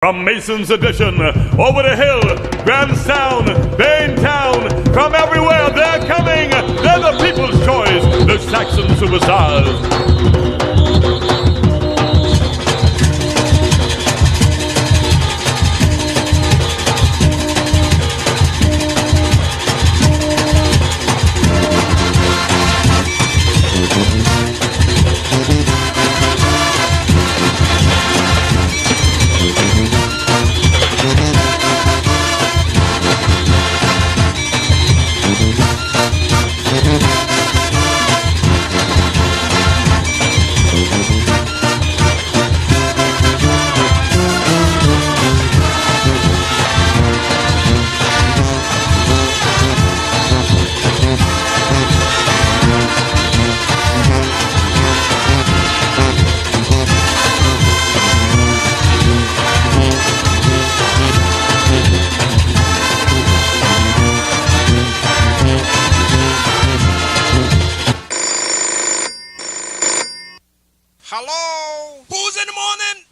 From Mason's Edition, over the hill, Grahamstown, Baintown, from everywhere they're coming. They're the people's choice, the Saxon Superstars. Hello? Who's in the morning?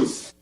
Boots!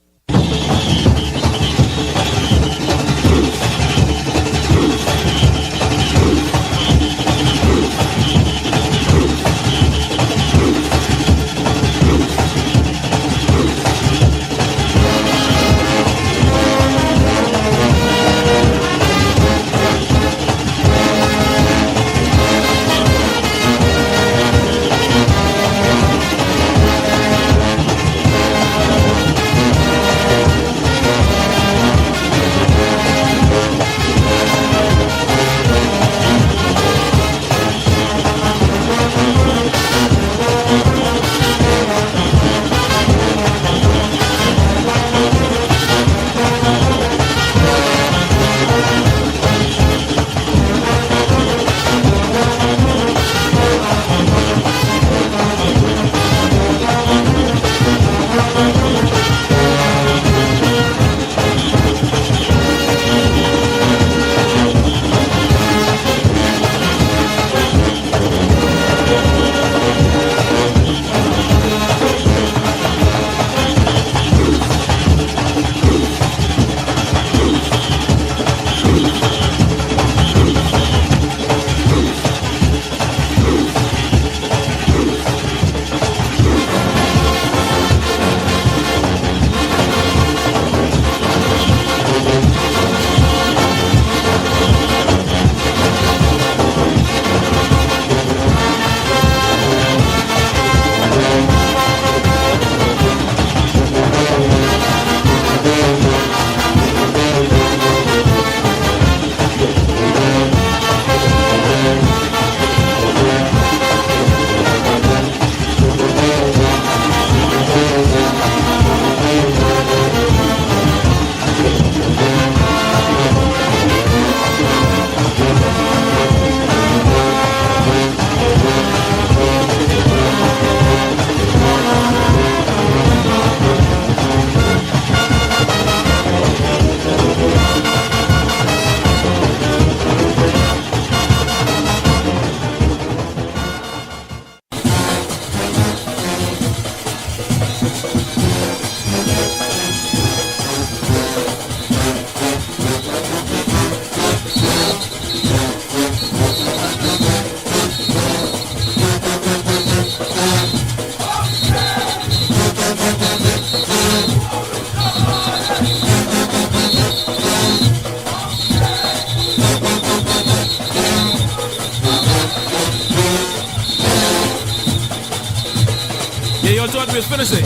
Yeah, yo, George, we're finishing.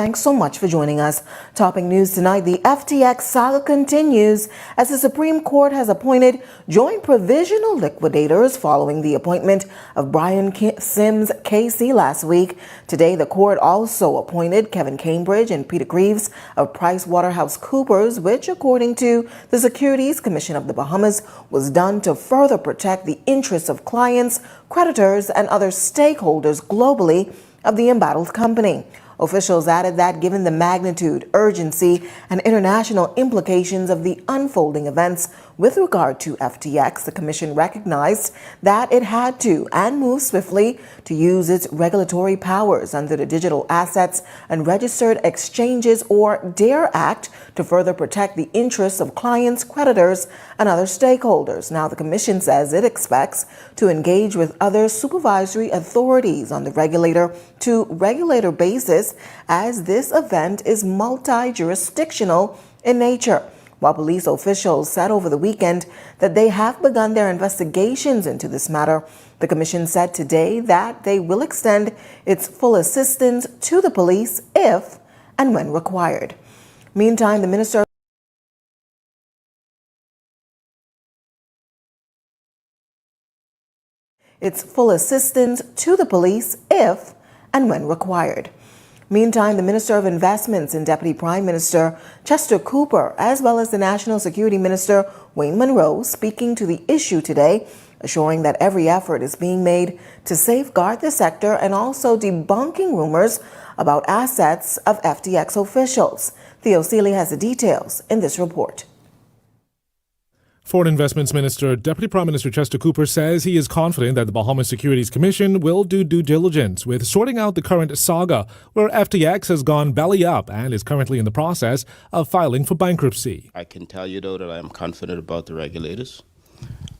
Thanks so much for joining us. Topping news tonight, the FTX saga continues as the Supreme Court has appointed joint provisional liquidators following the appointment of Brian Sims KC last week. Today, the court also appointed Kevin Cambridge and Peter Greaves of PricewaterhouseCoopers, which, according to the Securities Commission of the Bahamas, was done to further protect the interests of clients, creditors, and other stakeholders globally of the embattled company. Officials added that given the magnitude, urgency, and international implications of the unfolding events with regard to FTX, the Commission recognized that it had to and moved swiftly to use its regulatory powers under the Digital Assets and Registered Exchanges or DARE Act to further protect the interests of clients, creditors, and other stakeholders. Now, the Commission says it expects to engage with other supervisory authorities on the regulator-to-regulator basis as this event is multi-jurisdictional in nature. While police officials said over the weekend that they have begun their investigations into this matter, the Commission said today that they will extend its full assistance to the police if and when required. Meantime, the Minister its full assistance to the police if and when required. Meantime, the Minister of Investments and Deputy Prime Minister Chester Cooper, as well as the National Security Minister Wayne Munro, speaking to the issue today, assuring that every effort is being made to safeguard the sector and also debunking rumors about assets of FTX officials. Theo Seeley has the details in this report. Foreign Investments Minister, Deputy Prime Minister Chester Cooper says he is confident that the Bahamas Securities Commission will do due diligence with sorting out the current saga where FTX has gone belly up and is currently in the process of filing for bankruptcy. I can tell you, though, that I am confident about the regulators.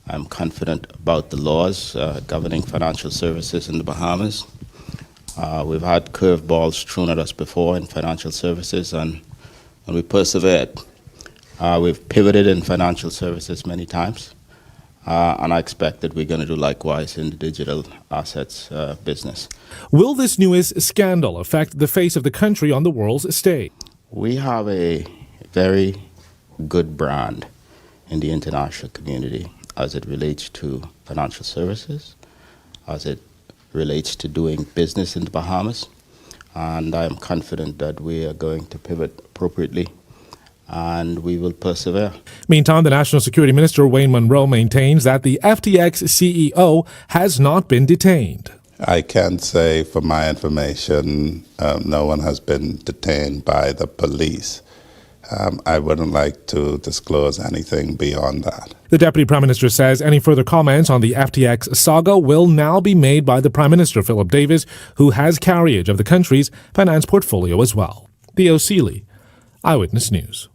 I'm confident about the laws governing financial services in the Bahamas. We've had curveballs thrown at us before in financial services, and we persevered. We've pivoted in financial services many times, and I expect that we're going to do likewise in the digital assets business. Will this newest scandal affect the face of the country on the world's stage? We have a very good brand in the international community as it relates to financial services, as it relates to doing business in the Bahamas, and I am confident that we are going to pivot appropriately and we will persevere. Meantime, the National Security Minister, Wayne Munro, maintains that the FTX CEO has not been detained. I can say, for my information, no one has been detained by the police. I wouldn't like to disclose anything beyond that. The Deputy Prime Minister says any further comments on the FTX saga will now be made by the Prime Minister, Philip Davis, who has carriage of the country's finance portfolio as well. Theo Seeley, Eyewitness News.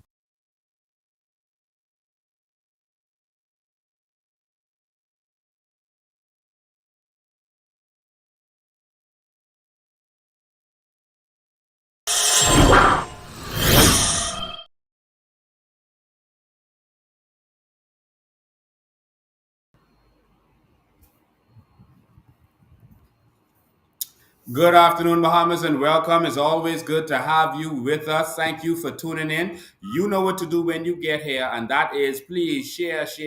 Good afternoon, Bahamas, and welcome. It's always good to have you with us. Thank you for tuning in. You know what to do when you get here, and that is please share, so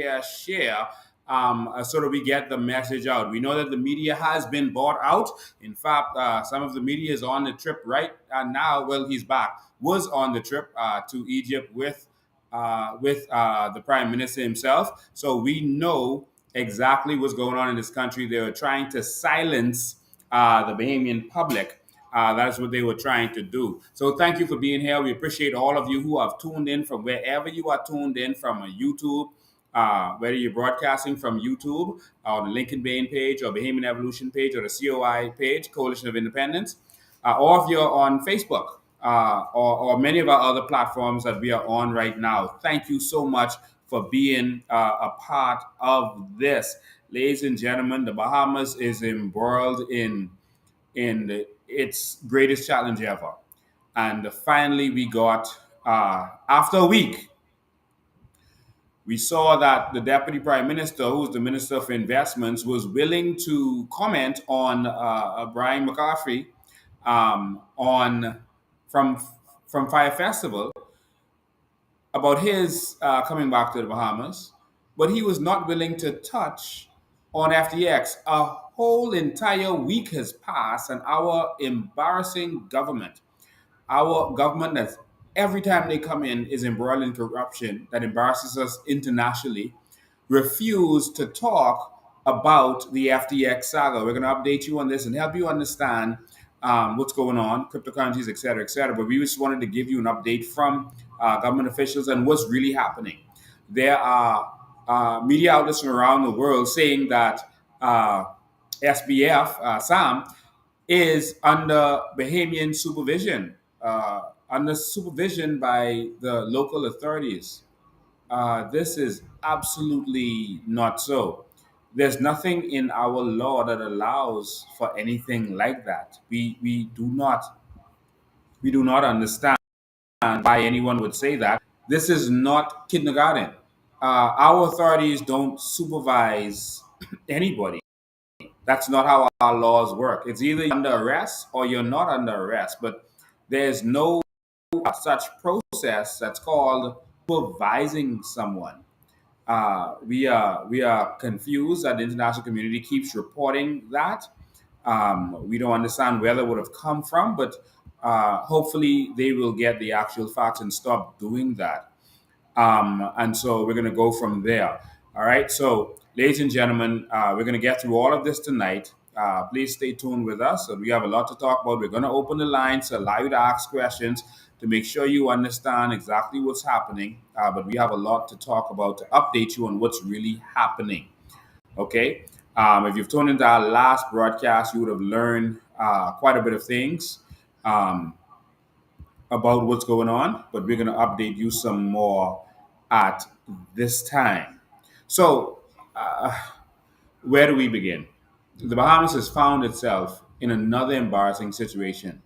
that we get the message out. We know that the media has been bought out. In fact, some of the media is on the trip right now. Well, he's back. Was on the trip to Egypt with the Prime Minister himself. So we know exactly what's going on in this country. They were trying to silence the Bahamian public. That's what they were trying to do. So thank you for being here. We appreciate all of you who have tuned in from wherever you are tuned in from YouTube, whether you're broadcasting from YouTube or the Lincoln Bain page or Bahamian Evolution page or the COI page, Coalition of Independence, or if you're on Facebook or many of our other platforms that we are on right now. Thank you so much for being a part of this. Ladies and gentlemen, the Bahamas is embroiled in its greatest challenge ever. And finally, we got, after a week, we saw that the Deputy Prime Minister, who's the Minister of Investments, was willing to comment on Brian McCarthy on from Fire Festival about his coming back to the Bahamas, but he was not willing to touch on FTX. A whole entire week has passed, and our government that every time they come in is embroiled in corruption that embarrasses us internationally, refuse to talk about the FTX saga. We're going to update you on this and help you understand what's going on, cryptocurrencies, et cetera, et cetera. But we just wanted to give you an update from government officials and what's really happening. There are media outlets from around the world saying that SBF, Sam, is under Bahamian supervision, under supervision by the local authorities. This is absolutely not so. There's nothing in our law that allows for anything like that. We do not understand why anyone would say that. This is not kindergarten. Our authorities don't supervise anybody. That's not how our laws work. It's either you're under arrest or you're not under arrest. But there's no such process that's called supervising someone. We are confused that the international community keeps reporting that. We don't understand where that would have come from, but hopefully they will get the actual facts and stop doing that. And so we're going to go from there. All right. So, ladies and gentlemen, we're going to get through all of this tonight. Please stay tuned with us. So we have a lot to talk about. We're going to open the lines to allow you to ask questions to make sure you understand exactly what's happening. But we have a lot to talk about to update you on what's really happening. Okay. If you've tuned into our last broadcast, you would have learned quite a bit of things. About what's going on, but we're going to update you some more at this time. So, where do we begin? The Bahamas has found itself in another embarrassing situation.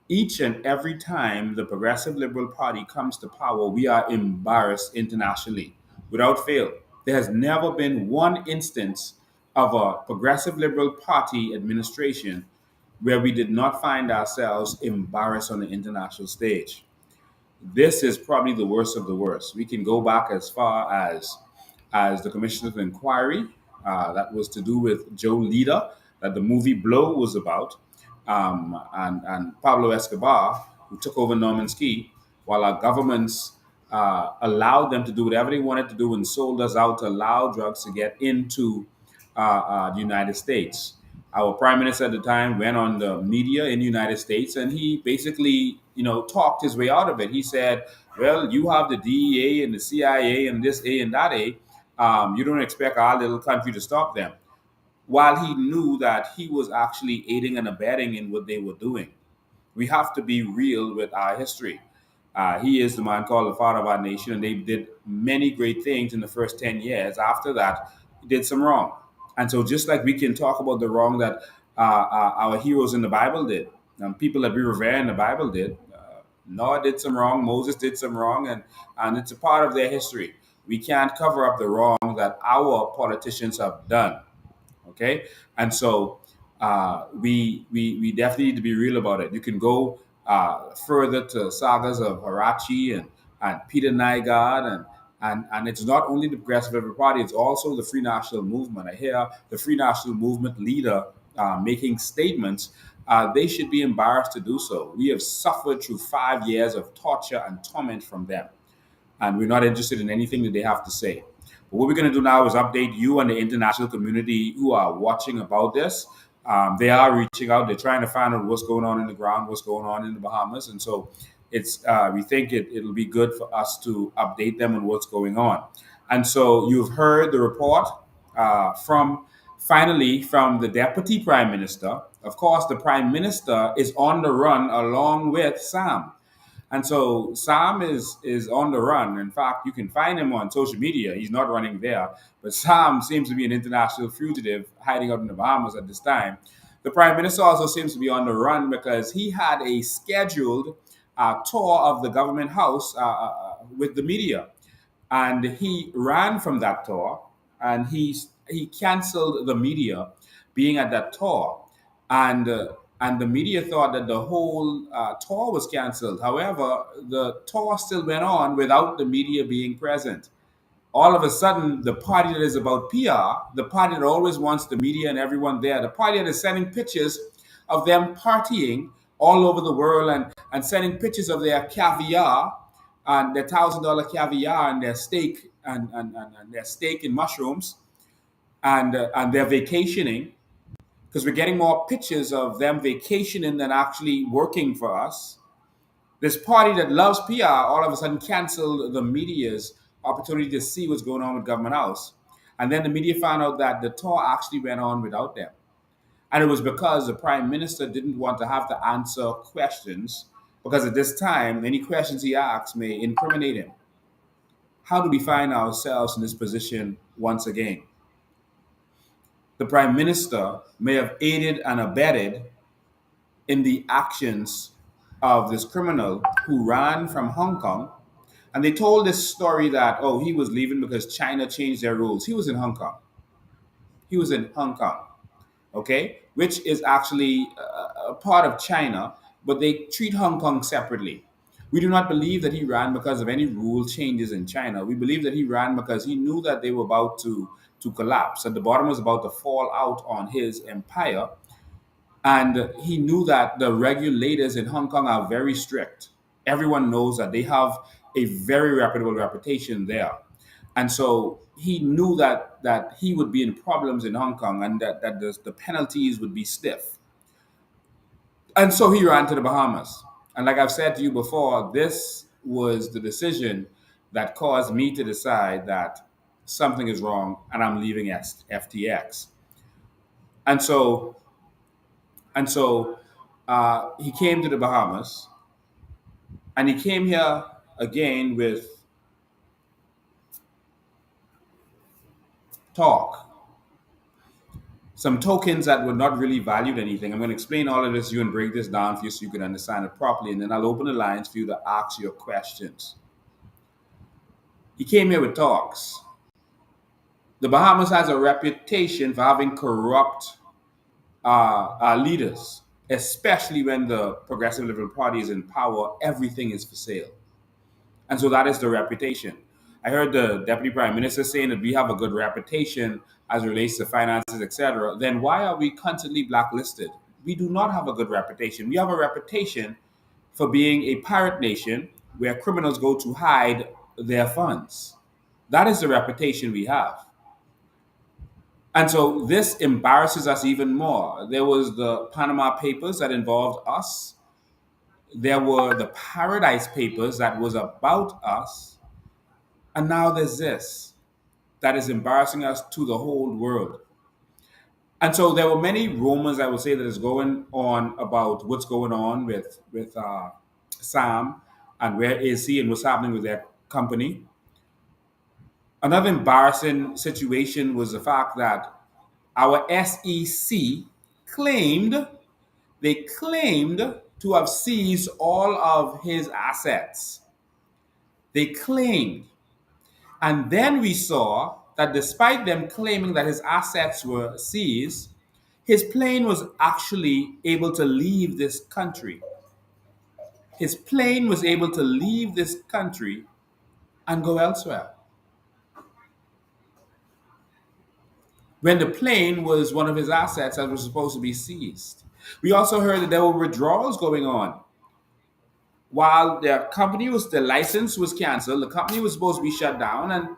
Each and every time the Progressive Liberal Party comes to power, we are embarrassed internationally without fail. There has never been one instance of a Progressive Liberal Party administration where we did not find ourselves embarrassed on the international stage. This is probably the worst of the worst. We can go back as far as the Commission of Inquiry, that was to do with Joe Lida, that the movie Blow was about, and Pablo Escobar, who took over Norman's Key, while our governments allowed them to do whatever they wanted to do and sold us out to allow drugs to get into the United States. Our prime minister at the time went on the media in the United States and he basically, talked his way out of it. He said, "Well, you have the DEA and the CIA and this A and that A. You don't expect our little country to stop them." While he knew that he was actually aiding and abetting in what they were doing. We have to be real with our history. He is the man called the father of our nation, and they did many great things in the first 10 years. After that, he did some wrong. And so, just like we can talk about the wrong that our heroes in the Bible did, people that we revere in the Bible did, Noah did some wrong, Moses did some wrong, and it's a part of their history. We can't cover up the wrong that our politicians have done. Okay, and so we definitely need to be real about it. You can go further to sagas of Harachi and Peter Nygard, and it's not only the Progressive Liberal Party, it's also the Free National Movement. I hear the Free National Movement leader making statements. They should be embarrassed to do so. We have suffered through 5 years of torture and torment from them, and we're not interested in anything that they have to say. But what we're going to do now is update you and the international community who are watching about this. They are reaching out. They're trying to find out what's going on in the ground, what's going on in the Bahamas, and so we think it'll be good for us to update them on what's going on. And so you've heard the report from the deputy prime minister. Of course, the prime minister is on the run along with Sam. And so Sam is on the run. In fact, you can find him on social media. He's not running there, but Sam seems to be an international fugitive hiding out in the Bahamas at this time. The prime minister also seems to be on the run because he had a scheduled tour of the government house with the media, and he ran from that tour, and he canceled the media being at that tour, and and the media thought that the whole tour was canceled. However, the tour still went on without the media being present. All of a sudden, the party that is about PR, the party that always wants the media and everyone there, the party that is sending pictures of them partying all over the world and sending pictures of their caviar and their $1,000 caviar and their steak and their steak and mushrooms and their vacationing, because we're getting more pictures of them vacationing than actually working for us. This party that loves PR all of a sudden canceled the media's opportunity to see what's going on with Government House. And then the media found out that the tour actually went on without them. And it was because the Prime Minister didn't want to have to answer questions, because at this time, any questions he asks may incriminate him. How do we find ourselves in this position once again? The Prime Minister may have aided and abetted in the actions of this criminal who ran from Hong Kong. And they told this story that, oh, he was leaving because China changed their rules. He was in Hong Kong. He was in Hong Kong, okay, which is actually a part of China, but they treat Hong Kong separately. We do not believe that he ran because of any rule changes in China. We believe that he ran because he knew that they were about to collapse, and the bottom was about to fall out on his empire. And he knew that the regulators in Hong Kong are very strict. Everyone knows that they have a very reputable reputation there. And so he knew that he would be in problems in Hong Kong and that the penalties would be stiff. And so he ran to the Bahamas. And like I've said to you before, this was the decision that caused me to decide that something is wrong and I'm leaving FTX. And so he came to the Bahamas, and he came here again with talk, some tokens that were not really valued anything. I'm going to explain all of this to you and break this down for you so you can understand it properly, and then I'll open the lines for you to ask your questions. He came here with talks. The Bahamas has a reputation for having corrupt leaders, especially when the Progressive Liberal Party is in power. Everything is for sale. And so that is the reputation. I heard the Deputy Prime Minister saying that we have a good reputation as it relates to finances, etc. Then why are we constantly blacklisted? We do not have a good reputation. We have a reputation for being a pirate nation where criminals go to hide their funds. That is the reputation we have. And so this embarrasses us even more. There was the Panama Papers that involved us. There were the Paradise Papers that was about us. And now there's this that is embarrassing us to the whole world. And so there were many rumors, I would say, that is going on about what's going on with Sam and where is he and what's happening with their company. Another embarrassing situation was the fact that our SEC claimed to have seized all of his assets. They claimed. And then we saw that despite them claiming that his assets were seized, his plane was actually able to leave this country. His plane was able to leave this country and go elsewhere. When the plane was one of his assets that was supposed to be seized. We also heard that there were withdrawals going on. While the license was canceled, the company was supposed to be shut down,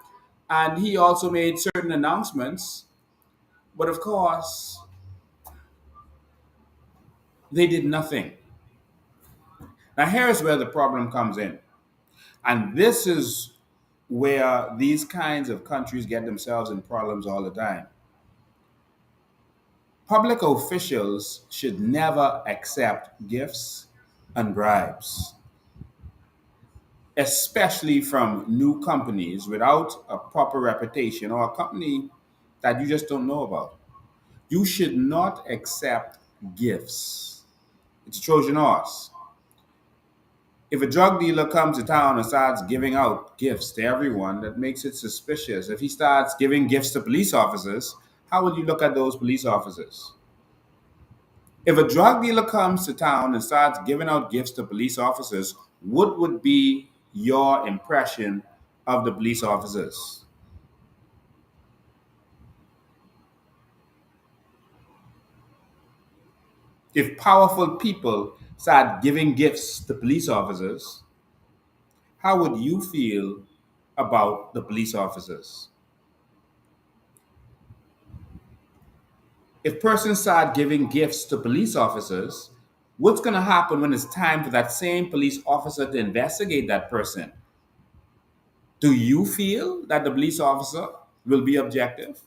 and he also made certain announcements. But of course, they did nothing. Now, here's where the problem comes in. And this is where these kinds of countries get themselves in problems all the time. Public officials should never accept gifts and bribes, especially from new companies without a proper reputation or a company that you just don't know about. You should not accept gifts. It's a Trojan horse. If a drug dealer comes to town and starts giving out gifts to everyone, that makes it suspicious. If he starts giving gifts to police officers, how will you look at those police officers? If a drug dealer comes to town and starts giving out gifts to police officers, what would be your impression of the police officers? If powerful people start giving gifts to police officers, how would you feel about the police officers? If persons start giving gifts to police officers, what's going to happen when it's time for that same police officer to investigate that person? Do you feel that the police officer will be objective?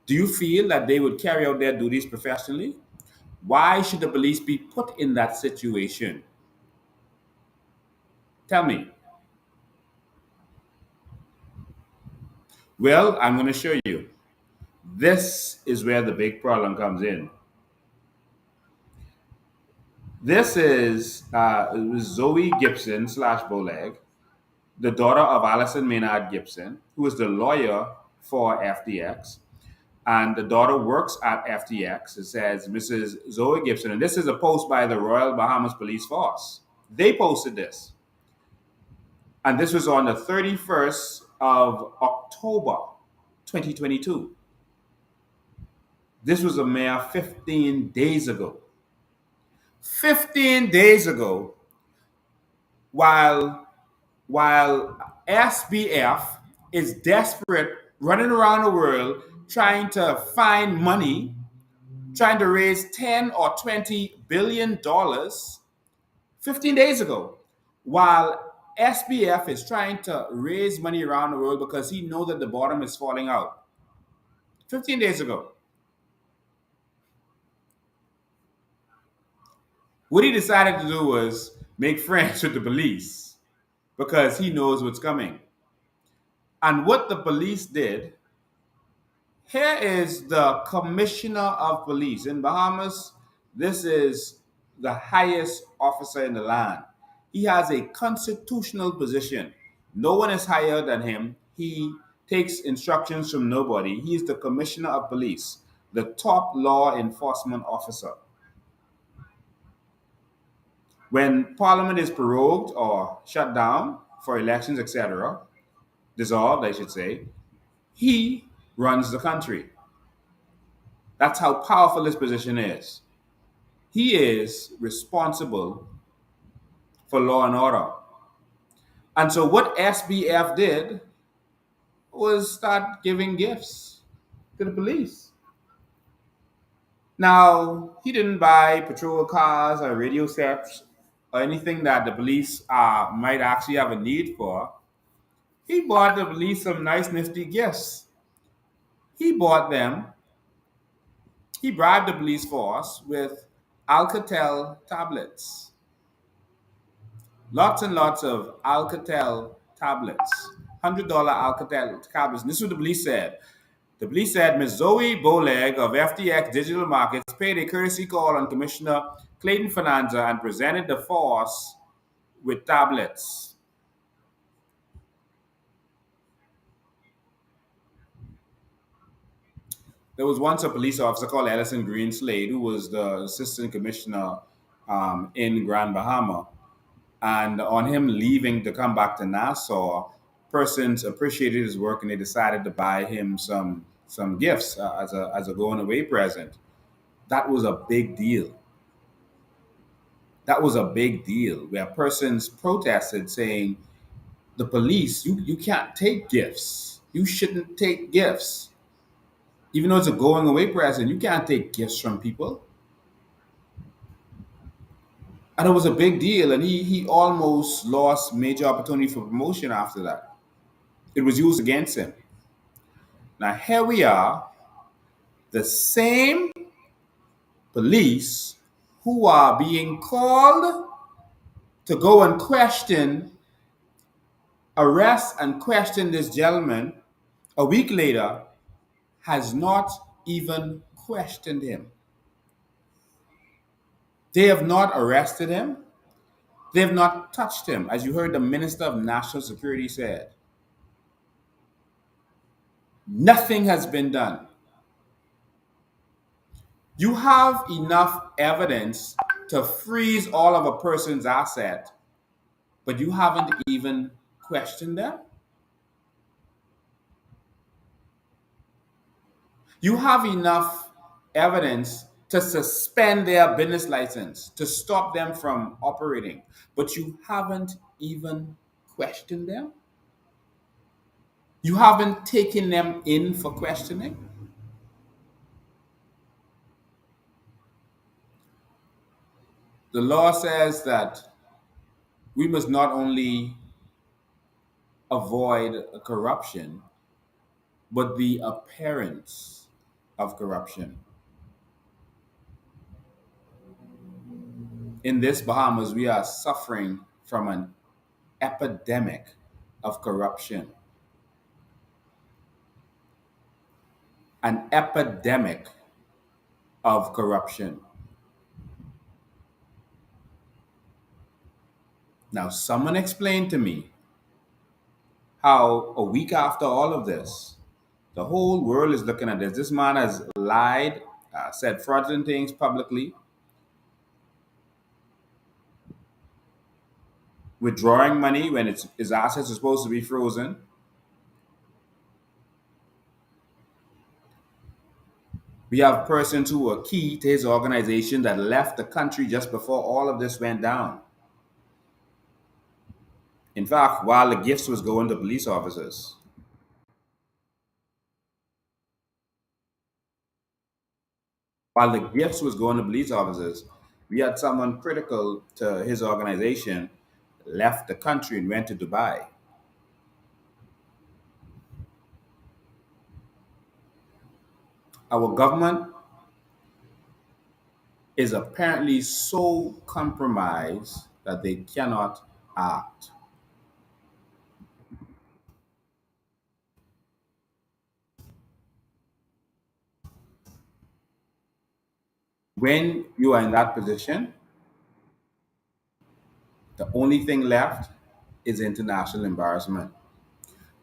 Do you feel that they would carry out their duties professionally? Why should the police be put in that situation? Tell me. Well, I'm going to show you. This is where the big problem comes in. This is Zoe Gibson slash Boleg, the daughter of Allison Maynard Gibson, who is the lawyer for FTX. And the daughter works at FTX. It says Mrs. Zoe Gibson. And this is a post by the Royal Bahamas Police Force. They posted this. And this was on the 31st of October, 2022. This was a mere 15 days ago. 15 days ago, while SBF is desperate, running around the world trying to find money, trying to raise 10 or 20 billion dollars 15 days ago, while SBF is trying to raise money around the world because he knows that the bottom is falling out. 15 days ago. What he decided to do was make friends with the police because he knows what's coming. And what the police did, here is the commissioner of police. In Bahamas, this is the highest officer in the land. He has a constitutional position. No one is higher than him. He takes instructions from nobody. He is the commissioner of police, the top law enforcement officer. When Parliament is prorogued or shut down for elections, etc., dissolved, I should say, he runs the country. That's how powerful his position is. He is responsible for law and order. And so what SBF did was start giving gifts to the police. Now, he didn't buy patrol cars or radio sets or anything that the police might actually have a need for. He bought the police some nice, nifty gifts. He bribed the police force with Alcatel tablets. Lots and lots of Alcatel tablets. $100 Alcatel tablets. And this is what the police said. The police said Ms. Zoe Boleg of FTX Digital Markets paid a courtesy call on Commissioner Clayton Fernandez and presented the force with tablets. There was once a police officer called Ellison Greenslade, who was the assistant commissioner in Grand Bahama. And on him leaving to come back to Nassau, persons appreciated his work and they decided to buy him some gifts as a going away present. That was a big deal. That was a big deal where persons protested saying, the police, you can't take gifts. You shouldn't take gifts. Even though it's a going away present, you can't take gifts from people. And it was a big deal, and he almost lost major opportunity for promotion after that. It was used against him. Now here we are, the same police who are being called to go and arrest and question this gentleman a week later, has not even questioned him. They have not arrested him. They have not touched him, as you heard the Minister of National Security said. Nothing has been done. You have enough evidence to freeze all of a person's asset, but you haven't even questioned them. You have enough evidence to suspend their business license, to stop them from operating, but you haven't even questioned them. You haven't taken them in for questioning. The law says that we must not only avoid corruption, but the appearance of corruption. In this Bahamas, we are suffering from an epidemic of corruption. An epidemic of corruption. Now, someone explain to me how a week after all of this, the whole world is looking at this. This man has lied, said fraudulent things publicly, withdrawing money when his assets are supposed to be frozen. We have persons who were key to his organization that left the country just before all of this went down. In fact, while the gifts was going to police officers, we had someone critical to his organization left the country and went to Dubai. Our government is apparently so compromised that they cannot act. When you are in that position, the only thing left is international embarrassment.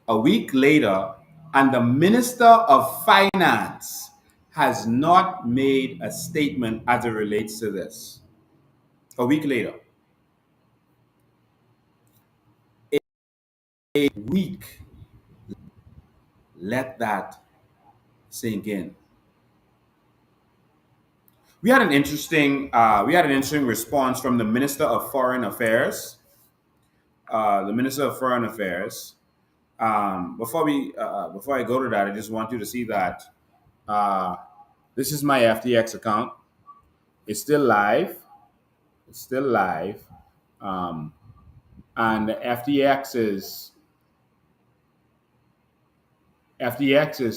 A week later, and the Minister of Finance has not made a statement as it relates to this. A week later. A week. Let that sink in. We had an interesting response from the Minister of Foreign Affairs. The Minister of Foreign Affairs. Before I go to that, I just want you to see that uh, this is my FTX account. It's still live. It's still live, um, and FTX is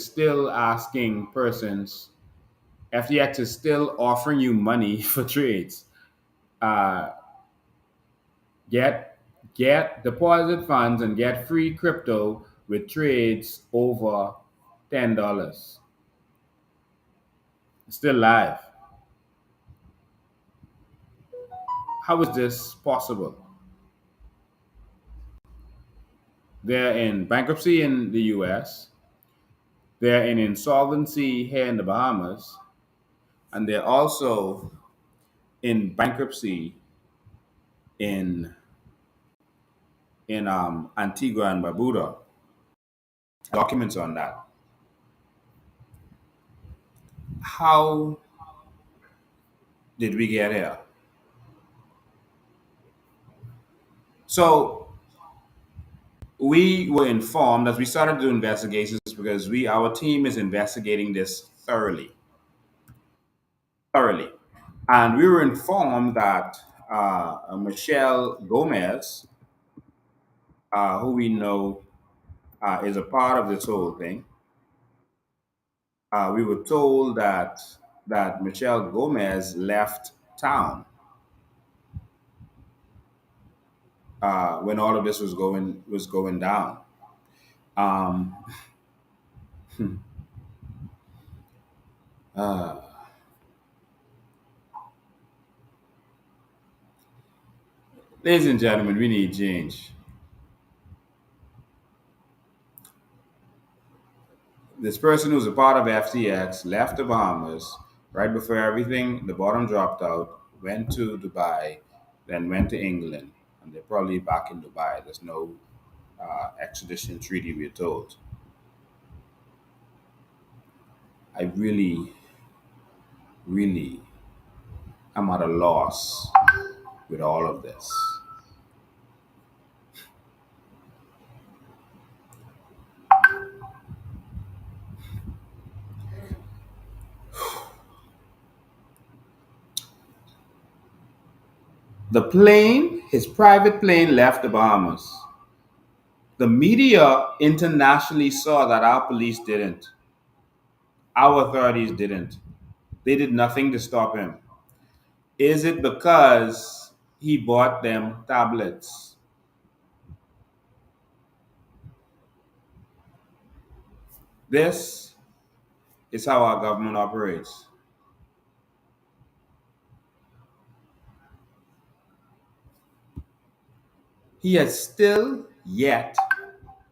still asking persons. FTX is still offering you money for trades. Uh, get deposit funds and get free crypto with trades over $10. It's still live. How is this possible? They're in bankruptcy in the US, they're in insolvency here in the Bahamas, and they're also in bankruptcy in Antigua and Barbuda. Documents on that. How did we get here? So we were informed as we started to do investigations because our team is investigating this thoroughly, and we were informed that Michelle Gomez, who we know is a part of this whole thing, we were told that Michelle Gomez left town when all of this was going down. Um, uh, Ladies and gentlemen, we need change. This person who's a part of FTX left the Bahamas Right before everything, the bottom dropped out, went to Dubai, then went to England, and they're probably back in Dubai. There's no extradition treaty, we're told. I really, really am at a loss with all of this. The plane, his private plane, left the Bahamas. The media internationally saw that our police didn't. Our authorities didn't. They did nothing to stop him. Is it because he bought them tablets? This is how our government operates. He has still yet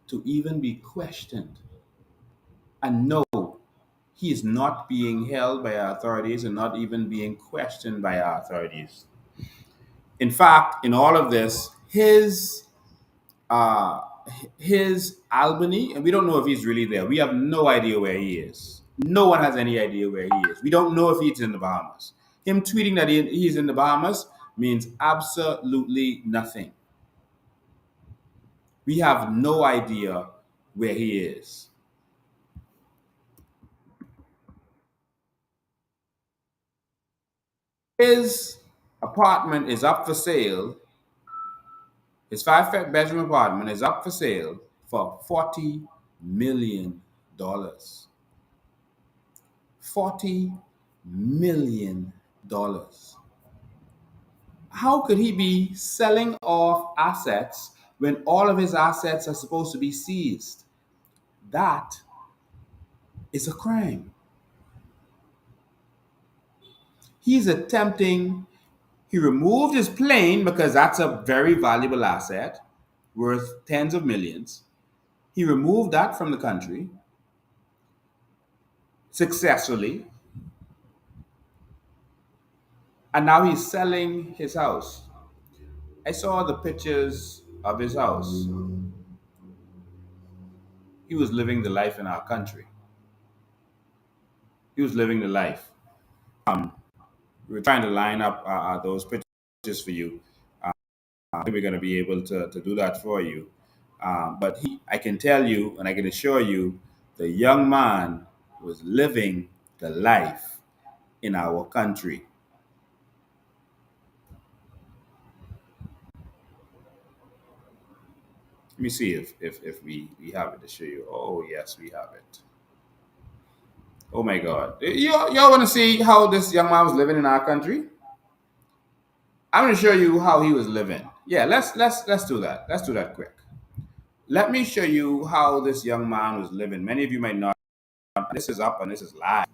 to even be questioned. And no, he is not being held by our authorities and not even being questioned by our authorities. In fact, in all of this, uh, his Albany, and we don't know if he's really there. We have no idea where he is. No one has any idea where he is. We don't know if he's in the Bahamas. Him tweeting that he's in the Bahamas means absolutely nothing. We have no idea where he is. His apartment is up for sale. His five-bedroom apartment is up for sale for $40 million. $40 million. How could he be selling off assets when all of his assets are supposed to be seized? That is a crime. He's attempting, he removed his plane because that's a very valuable asset worth tens of millions. He removed that from the country successfully. And now he's selling his house. I saw the pictures of his house. He was living the life in our country. He was living the life. We were trying to line up those pictures for you. I think we're going to be able to do that for you. But I can tell you and I can assure you, the young man was living the life in our country. Let me see if we have it to show you. Oh, yes, we have it. Oh, my God. Y'all want to see how this young man was living in our country? I'm going to show you how he was living. Yeah, let's do that. Let's do that quick. Let me show you how this young man was living. Many of you might not. This is up and this is live.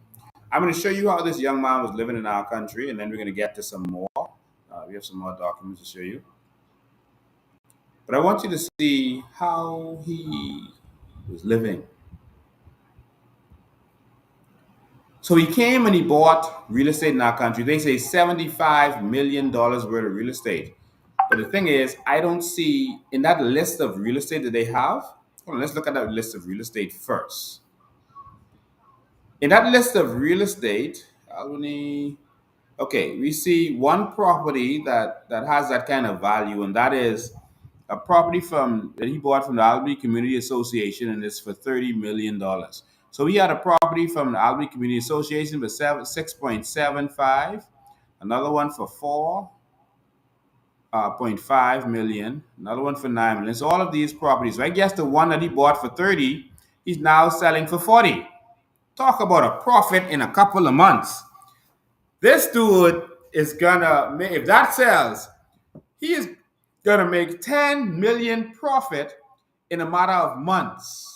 I'm going to show you how this young man was living in our country, and then we're going to get to some more. We have some more documents to show you. But I want you to see how he was living. So he came and he bought real estate in our country. They say $75 million worth of real estate. But the thing is, I don't see in that list of real estate that they have. Hold on, let's look at that list of real estate first. In that list of real estate, Albany, okay, we see one property that has that kind of value, and that is a property that he bought from the Albany Community Association, and it's for $30 million. So he had a property from the Albany Community Association for 6.75, another one for 4.5 million, another one for 9 million. So all of these properties. So I guess the one that he bought for 30, he's now selling for 40. Talk about a profit in a couple of months. This dude is gonna make, if that sells, he is gonna make 10 million profit in a matter of months.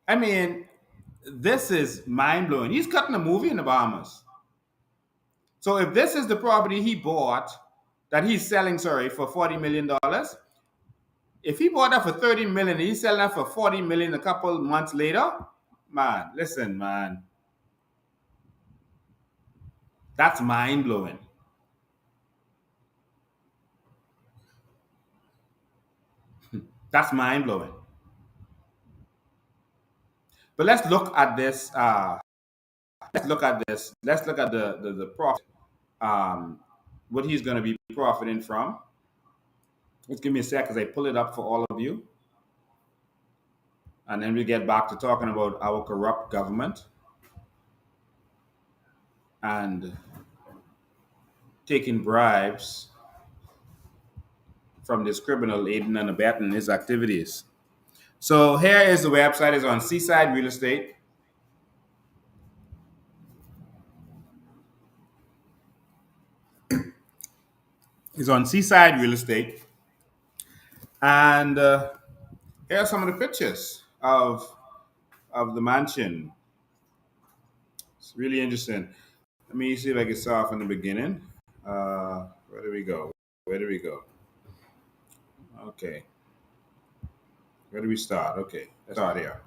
I mean, this is mind blowing. He's cutting a movie in the Bahamas. So if this is the property he bought that he's selling, sorry, for $40 million, If he bought that for 30 million and he's selling that for 40 million a couple months later, man, listen, man, that's mind blowing. That's mind blowing. But let's look at this. Let's look at this. Let's look at the profit. What he's going to be profiting from. Just give me a sec as I pull it up for all of you. And then we get back to talking about our corrupt government and taking bribes from this criminal aiding and abetting his activities. So here is the website. It's on Seaside Real Estate. It's on Seaside Real Estate. And here are some of the pictures of the mansion. It's really interesting. Let me see if I can start from the beginning. Where do we go? Where do we go? Okay. Where do we start? Okay, let's start here.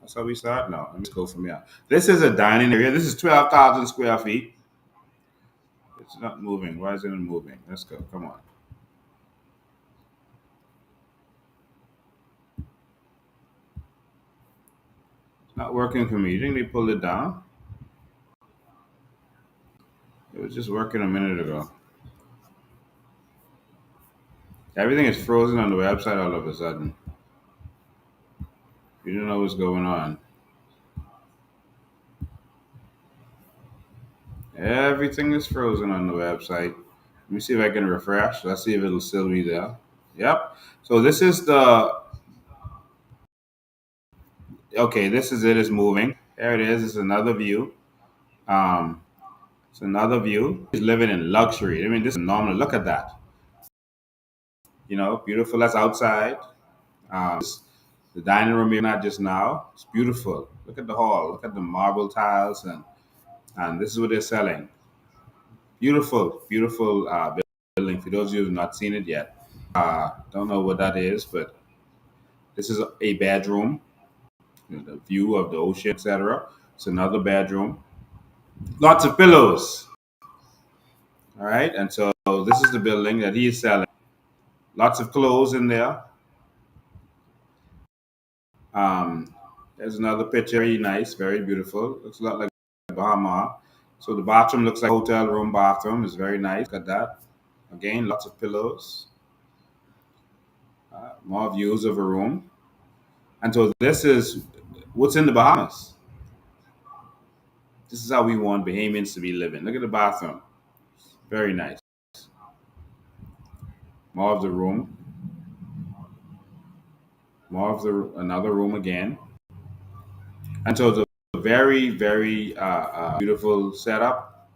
That's how we start? No, let me go from here. This is a dining area. This is 12,000 square feet. It's not moving. Why is it not moving? Let's go. Come on. It's not working for me. You think they pulled it down? It was just working a minute ago. Everything is frozen on the website all of a sudden. You don't know what's going on. Everything is frozen on the website. Let me see if I can refresh. Let's see if it'll still be there. Yep. So this is the okay. This is it. It's moving. There it is. It's another view. Um, it's another view. He's living in luxury. I mean, this is normal. Look at that. You know, beautiful. That's outside. The dining room you're not just now. It's beautiful. Look at the hall. Look at the marble tiles and this is what they're selling. Beautiful, beautiful building. For those of you who have not seen it yet, don't know what that is, but this is a bedroom. You know, the view of the ocean, etc. It's another bedroom. Lots of pillows. All right, and so this is the building that he is selling. Lots of clothes in there. There's another picture. Very nice, very beautiful. Looks a lot like Bahamas. So the bathroom looks like a hotel room bathroom. It's very nice. Look at that. Again, lots of pillows. More views of a room. And so this is what's in the Bahamas. This is how we want Bahamians to be living. Look at the bathroom. Very nice. More of the room. More of the another room again. And so the very, very beautiful setup.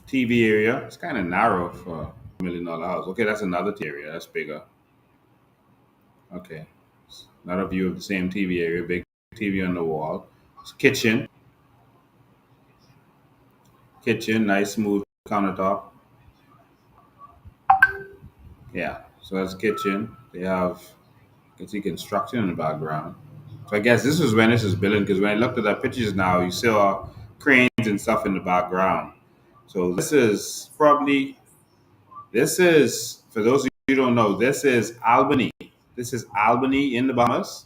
TV area. It's kind of narrow for $1 million house. Okay, that's another TV area. That's bigger. Okay. Another view of the same TV area. Big TV on the wall. It's kitchen. Kitchen. Nice smooth countertop. Yeah. So that's kitchen. They have, you can see construction in the background. So I guess this is when this is building because when I looked at the pictures now, you saw cranes and stuff in the background. So this is for those of you who don't know, this is Albany. This is Albany in the Bahamas.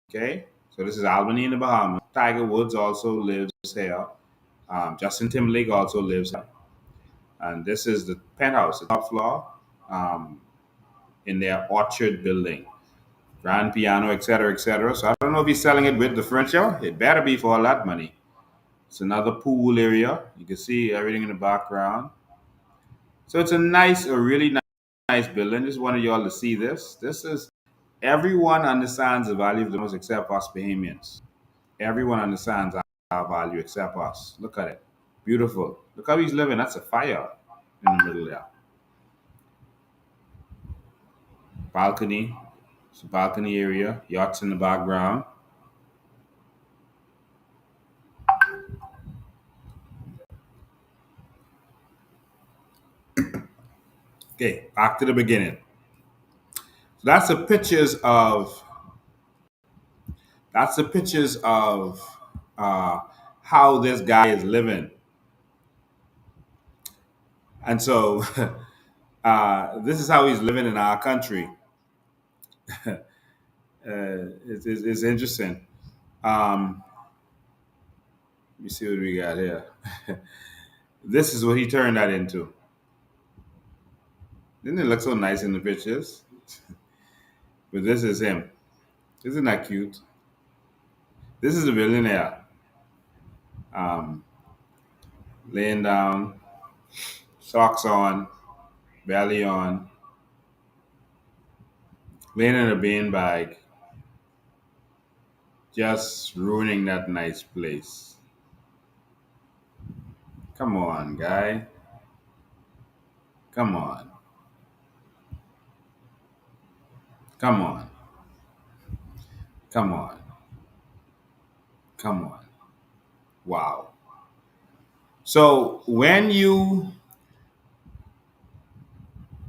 Okay, so this is Albany in the Bahamas. Tiger Woods also lives here. Justin Timberlake also lives here. And this is the penthouse, the top floor, in their Orchard building. Grand piano, etc., etc. So I don't know if he's selling it with the furniture. It better be for all that money. It's another pool area. You can see everything in the background. So it's a really nice building. Just wanted y'all to see this. This is everyone understands the value of the most except us Bahamians. Everyone understands our value except us. Look at it. Beautiful. Look how he's living. That's a fire in the middle there. Balcony. It's a balcony area. Yachts in the background. Okay, back to the beginning. So that's the pictures of uh, how this guy is living, and so this is how he's living in our country. It's interesting. Um, let me see what we got here. This is what he turned that into. Didn't it look so nice in the pictures? But this is him. Isn't that cute? This is a billionaire um, laying down, socks on, belly on, laying in a bean bag, just ruining that nice place. Come on, guy. Come on. Come on. Come on. Come on. Wow. So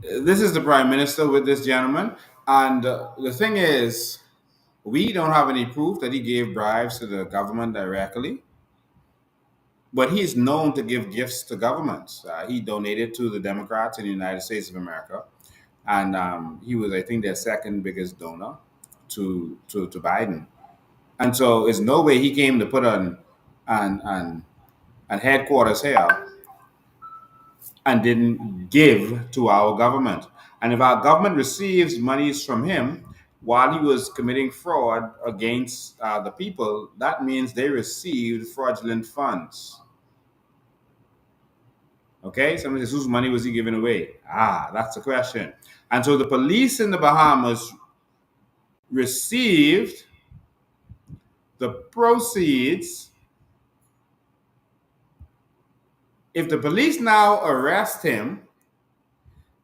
this is the prime minister with this gentleman, and the thing is, we don't have any proof that he gave bribes to the government directly, but he's known to give gifts to governments. He donated to the Democrats in the United States of America, and he was, I think, their second biggest donor to Biden. And so, there's no way he came to put an headquarters here and didn't give to our government. And if our government receives monies from him while he was committing fraud against the people, that means they received fraudulent funds. Okay, somebody says, whose money was he giving away? That's the question. And so the police in the Bahamas received the proceeds. If the police now arrest him,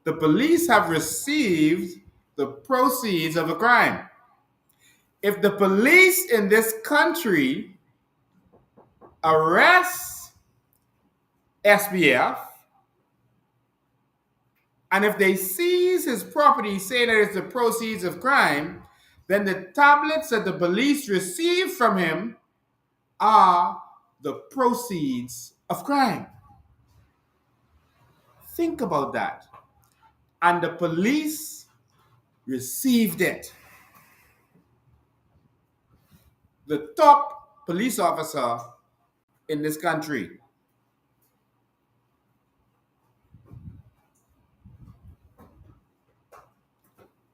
the police have received the proceeds of a crime. If the police in this country arrest SBF, and if they seize his property, saying that it's the proceeds of crime, then the tablets that the police received from him are the proceeds of crime. Think about that. And the police received it. The top police officer in this country.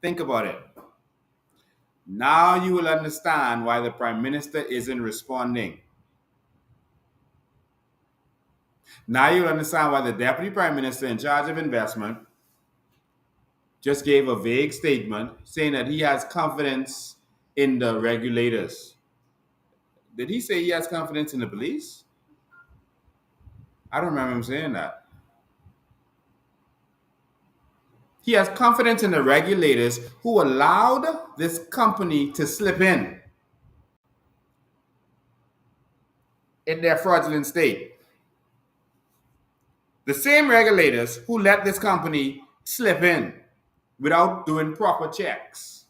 Think about it. Now you will understand why the prime minister isn't responding. Now you will understand why the deputy prime minister in charge of investment just gave a vague statement saying that he has confidence in the regulators. Did he say he has confidence in the police? I don't remember him saying that. He has confidence in the regulators who allowed this company to slip in their fraudulent state. The same regulators who let this company slip in without doing proper checks.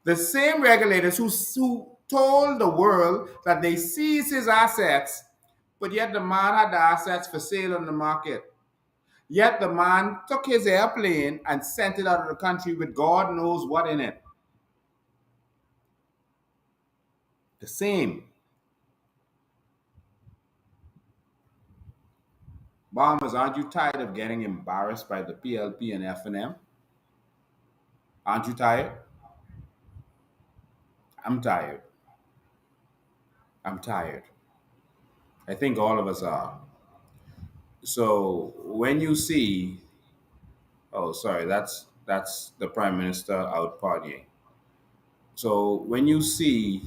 The same regulators who told the world that they seized his assets, but yet the man had the assets for sale on the market. Yet the man took his airplane and sent it out of the country with God knows what in it. The same. Bahamas, aren't you tired of getting embarrassed by the PLP and F&M? Aren't you tired? I'm tired. I'm tired. I think all of us are. So when you see, oh, sorry, that's the prime minister out partying. So when you see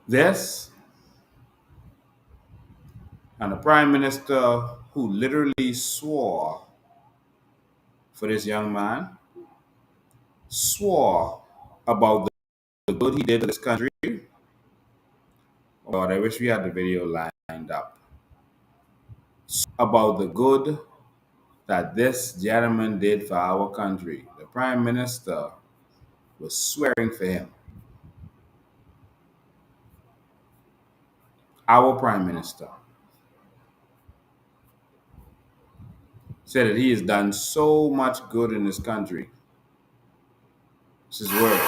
this, and the prime minister who literally swore for this young man, swore about the good he did to this country. God, I wish we had the video live. lined up about the good that this gentleman did for our country. The Prime Minister was swearing for him. Our Prime Minister said that he has done so much good in this country. It's his words.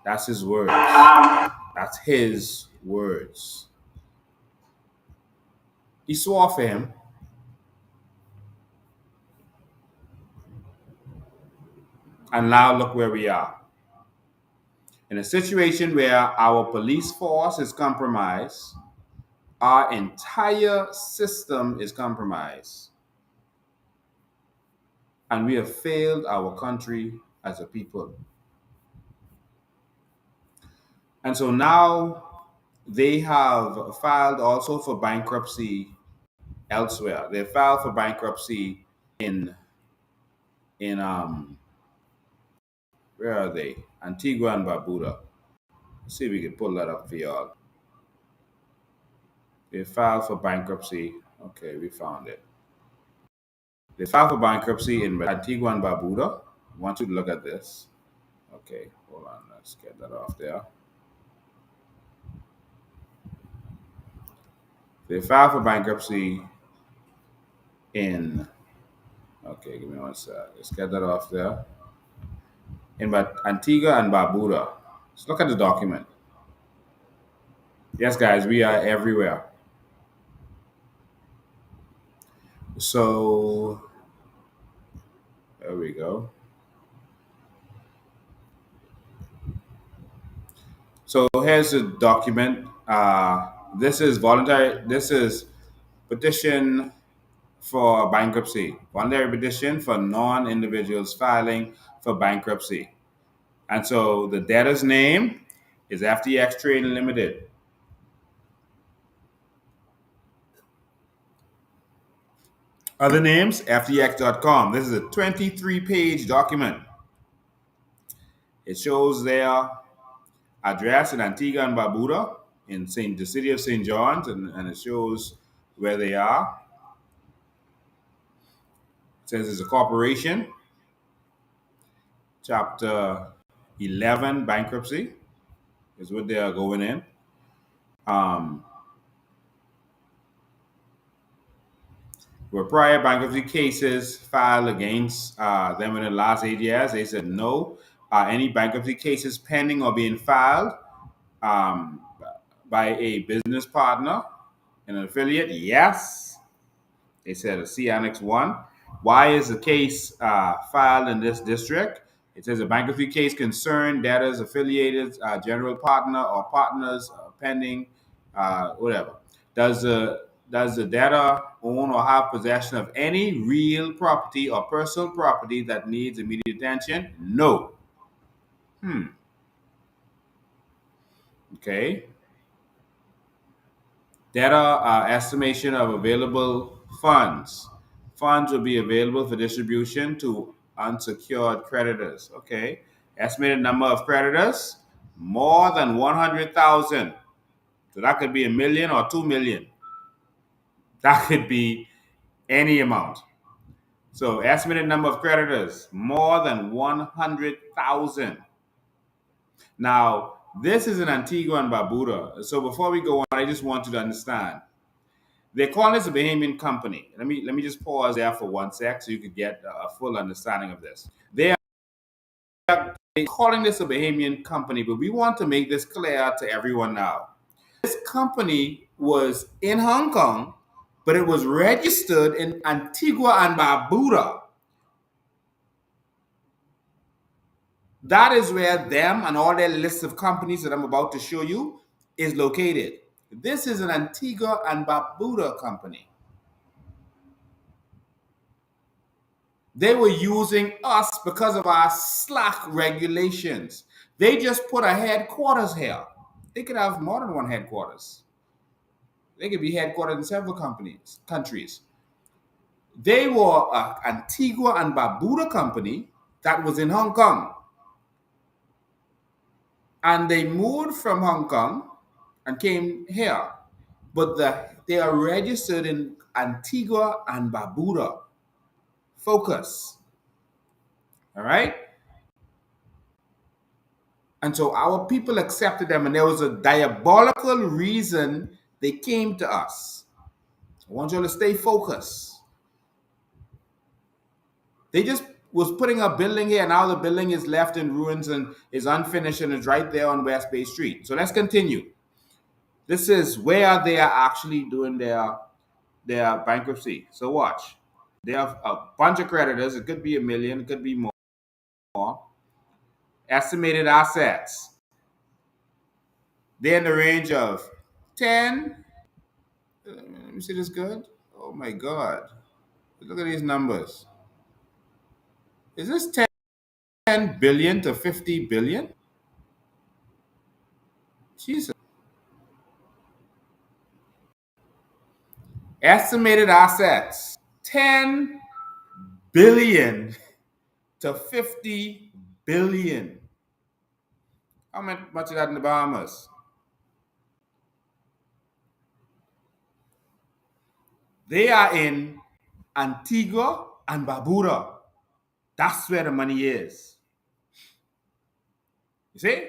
That's his words. That's his words. He swore for him. And now look where we are. In a situation where our police force is compromised, our entire system is compromised, and we have failed our country as a people. And so now they have filed also for bankruptcy elsewhere. They filed for bankruptcy in where are they? Antigua and Barbuda. Let's see if we can pull that up for y'all. They filed for bankruptcy. Okay, we found it. They filed for bankruptcy in Antigua and Barbuda. I want you to look at this. Okay, hold on. Let's get that off there. They filed for bankruptcy in. Okay, give me one sec. Let's get that off there. In Antigua and Barbuda. Let's look at the document. Yes, guys, we are everywhere. So, there we go. So here's the document. This is voluntary. This is petition for bankruptcy. Voluntary petition for non-individuals filing for bankruptcy. And so the debtor's name is FTX Trading Limited. Other names, FTX.com. This is a 23-page document. It shows their address in Antigua and Barbuda in the city of St. John's, and it shows where they are. It says it's a corporation. Chapter 11, bankruptcy, is what they are going in. Were prior bankruptcy cases filed against them in the last 8 years? They said no. Any bankruptcy cases pending or being filed by a business partner and an affiliate? Yes. They said see Annex 1. Why is the case filed in this district? It says a bankruptcy case concerned debtors, affiliated, general partner, or partners pending, whatever. Does the debtor own or have possession of any real property or personal property that needs immediate attention? No. Okay. Debtor estimation of available funds. Funds will be available for distribution to unsecured creditors. Okay. Estimated number of creditors, more than 100,000. So that could be 1 million or 2 million. That could be any amount. So estimated number of creditors, more than 100,000. Now, this is in Antigua and Barbuda. So before we go on, I just want you to understand. They're calling this a Bahamian company. Let me just pause there for 1 sec so you could get a full understanding of this. They're calling this a Bahamian company, but we want to make this clear to everyone now. This company was in Hong Kong, but it was registered in Antigua and Barbuda. That is where them and all their list of companies that I'm about to show you is located. This is an Antigua and Barbuda company. They were using us because of our slack regulations. They just put a headquarters here. They could have more than one headquarters. They could be headquartered in several countries. They were an Antigua and Barbuda company that was in Hong Kong. And they moved from Hong Kong and came here. but they are registered in Antigua and Barbuda. Focus. All right? And so our people accepted them, and there was a diabolical reason they came to us. I want you to stay focused. They just was putting a building here, and now the building is left in ruins and is unfinished and is right there on West Bay Street. So let's continue. This is where they are actually doing their bankruptcy. So watch. They have a bunch of creditors. It could be 1 million, it could be more. Estimated assets. They're in the range of 10. Let me see this good. Oh my God. Look at these numbers. Is this 10 billion to 50 billion? Jesus. Estimated assets 10 billion to 50 billion. How much is that in the Bahamas? They are in Antigua and Barbuda. That's where the money is. You see?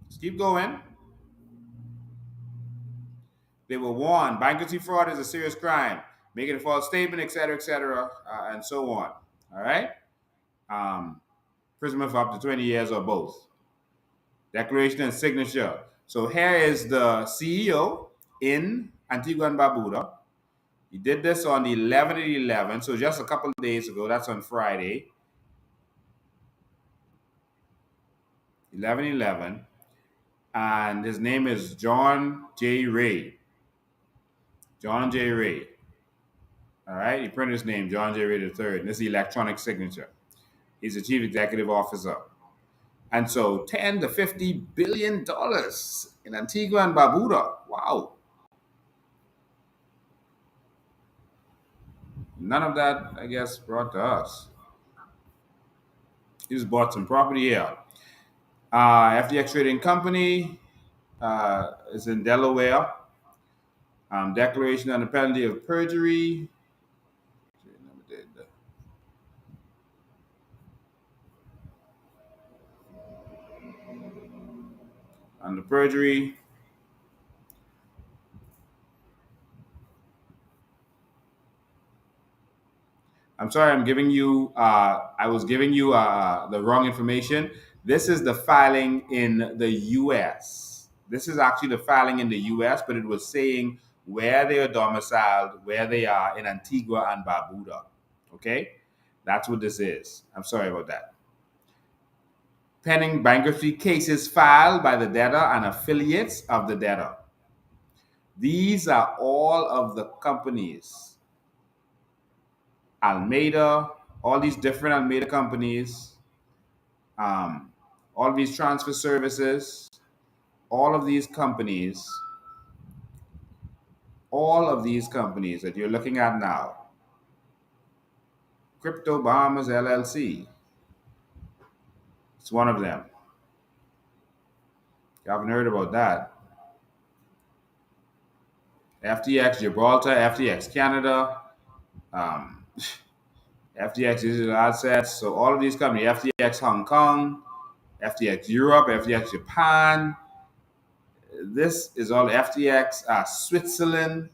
Let's keep going. They were warned bankruptcy fraud is a serious crime, making a false statement, etc., and so on. All right? Imprisonment for up to 20 years or both. Declaration and signature. So here is the CEO in Antigua and Barbuda. He did this on the 11/11, so just a couple of days ago. That's on Friday. 11/11. And his name is John J. Ray. John J. Ray. All right, he printed his name, John J. Ray III. And this is the electronic signature. He's the chief executive officer. And so 10 to 50 billion dollars in Antigua and Barbuda. Wow. None of that, I guess, brought to us. He just bought some property here. FTX Trading Company is in Delaware. Declaration under penalty of perjury. Under perjury. I'm sorry, I'm giving you, I was giving you the wrong information. This is the filing in the US. This is actually the filing in the US, but it was saying where they are domiciled, where they are in Antigua and Barbuda. Okay? That's what this is. I'm sorry about that. Pending bankruptcy cases filed by the debtor and affiliates of the debtor. These are all of the companies. Almeida, all these different Almeida companies, all these transfer services, all of these companies that you're looking at now. Crypto Bahamas LLC. It's one of them. You haven't heard about that. FTX Gibraltar, FTX Canada, FTX Digital Assets. So all of these companies, FTX Hong Kong, FTX Europe, FTX Japan. This is all FTX Switzerland.